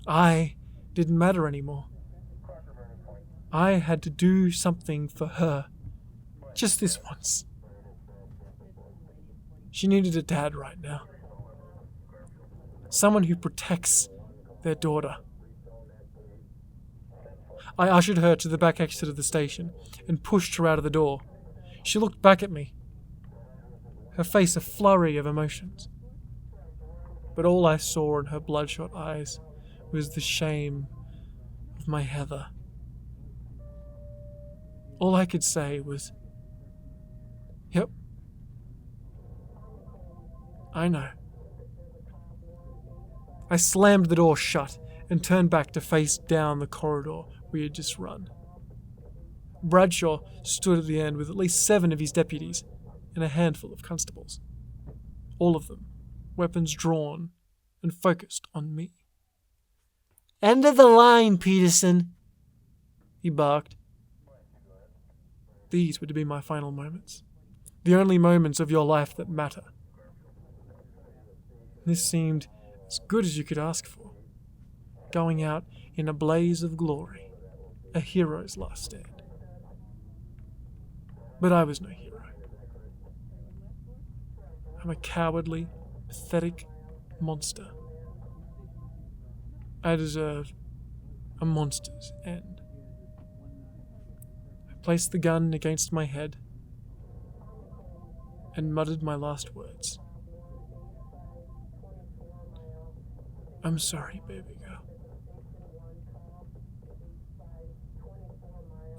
I didn't matter anymore. I had to do something for her, just this once. She needed a dad right now. Someone who protects their daughter. I ushered her to the back exit of the station and pushed her out of the door. She looked back at me, her face a flurry of emotions. But all I saw in her bloodshot eyes was the shame of my Heather. All I could say was, "Yep, I know." I slammed the door shut and turned back to face down the corridor we had just run. Bradshaw stood at the end with at least 7 of his deputies and a handful of constables. All of them, weapons drawn and focused on me. "End of the line, Peterson," he barked. These were to be my final moments. The only moments of your life that matter. This seemed as good as you could ask for. Going out in a blaze of glory. A hero's last stand. But I was no hero. I'm a cowardly, pathetic monster. I deserve a monster's end. I placed the gun against my head and muttered my last words. "I'm sorry, baby girl."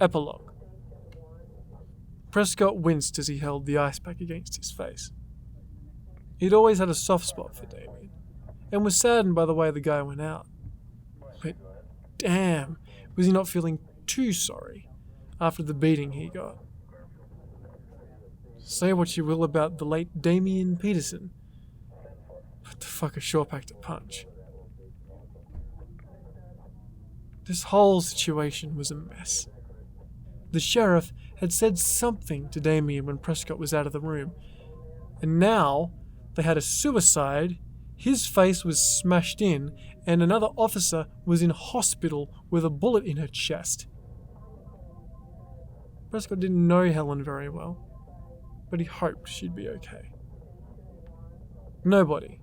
Epilogue. Prescott winced as he held the ice pack against his face. He'd always had a soft spot for Damien, and was saddened by the way the guy went out. But damn, was he not feeling too sorry after the beating he got? Say what you will about the late Damien Peterson, but the fucker sure packed a punch. This whole situation was a mess. The sheriff had said something to Damien when Prescott was out of the room, and now they had a suicide, his face was smashed in, and another officer was in hospital with a bullet in her chest. Prescott didn't know Helen very well, but he hoped she'd be okay. Nobody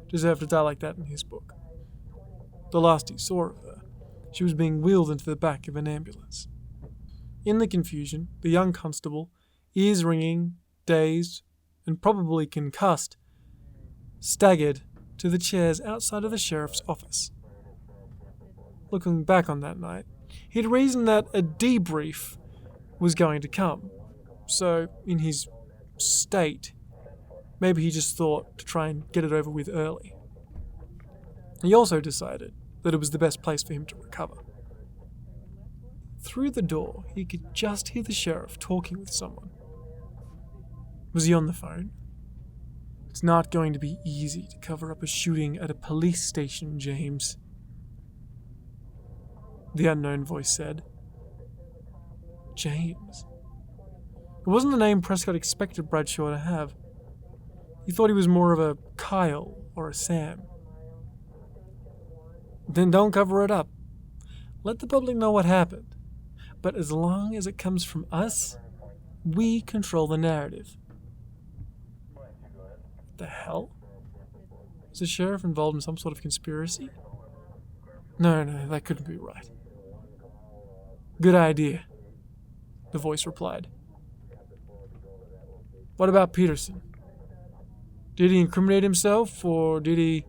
deserved to die like that in his book. The last he saw of her, she was being wheeled into the back of an ambulance. In the confusion, the young constable, ears ringing, dazed, and probably concussed, staggered to the chairs outside of the sheriff's office. Looking back on that night, he'd reasoned that a debrief was going to come, so in his state, maybe he just thought to try and get it over with early. He also decided that it was the best place for him to recover. Through the door, he could just hear the sheriff talking with someone. Was he on the phone? It's not going to be easy to cover up a shooting at a police station, James. The unknown voice said. James. It wasn't the name Prescott expected Bradshaw to have. He thought he was more of a Kyle or a Sam. Then don't cover it up. Let the public know what happened. But as long as it comes from us, we control the narrative. What the hell? Is the sheriff involved in some sort of conspiracy? No, that couldn't be right. Good idea, the voice replied. What about Peterson? Did he incriminate himself, or did he...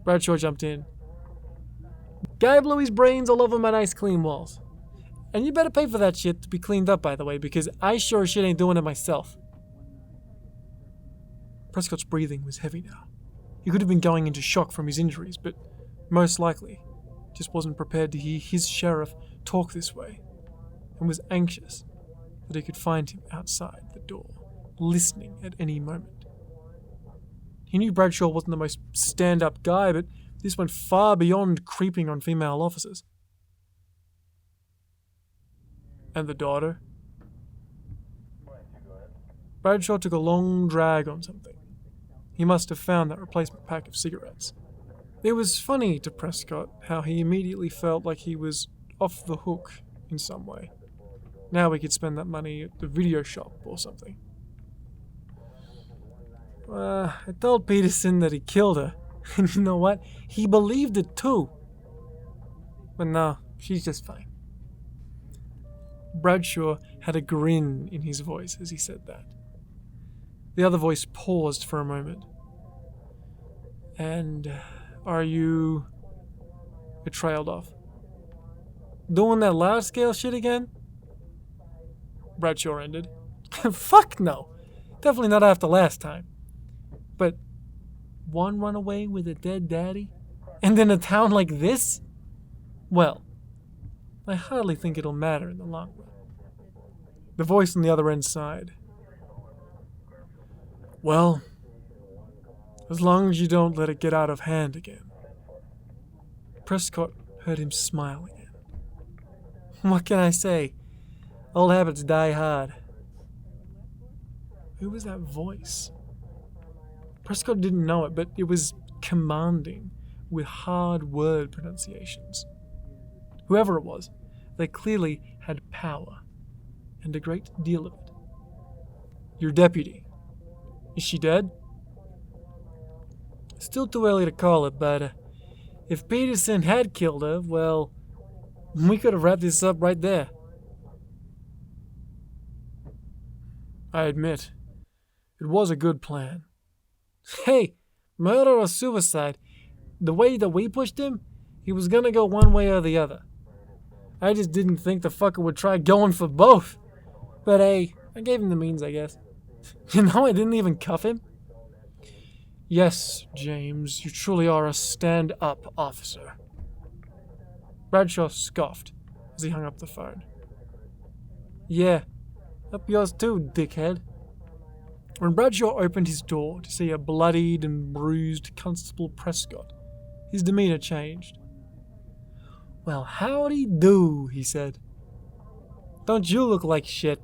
Bradshaw jumped in. Guy blew his brains all over my nice clean walls. And you better pay for that shit to be cleaned up, by the way, because I sure as shit ain't doing it myself. Prescott's breathing was heavy now. He could have been going into shock from his injuries, but most likely just wasn't prepared to hear his sheriff talk this way, and was anxious that he could find him outside the door, listening at any moment. He knew Bradshaw wasn't the most stand-up guy, but this went far beyond creeping on female officers. And the daughter? Bradshaw took a long drag on something. He must have found that replacement pack of cigarettes. It was funny to Prescott how he immediately felt like he was off the hook in some way. Now he could spend that money at the video shop or something. I told Peterson that he killed her, and you know what? He believed it too. But no, she's just fine. Bradshaw had a grin in his voice as he said that. The other voice paused for a moment. And are you... It trailed off. Doing that large-scale shit again? Bradshaw ended. Fuck no. Definitely not after last time. But one runaway with a dead daddy? And in a town like this? Well, I hardly think it'll matter in the long run. The voice on the other end sighed. Well, as long as you don't let it get out of hand again. Prescott heard him smile again. What can I say? Old habits die hard. Who was that voice? Prescott didn't know it, but it was commanding, with hard word pronunciations. Whoever it was, they clearly had power, and a great deal of it. Your deputy. Is she dead? Still too early to call it, but if Peterson had killed her, well, we could have wrapped this up right there. I admit, it was a good plan. Hey, murder or suicide, the way that we pushed him, he was gonna go one way or the other. I just didn't think the fucker would try going for both. But hey, I gave him the means, I guess. You know, I didn't even cuff him. Yes, James, you truly are a stand-up officer. Bradshaw scoffed as he hung up the phone. Yeah, up yours too, dickhead. When Bradshaw opened his door to see a bloodied and bruised Constable Prescott, his demeanor changed. Well, howdy do, he said. Don't you look like shit?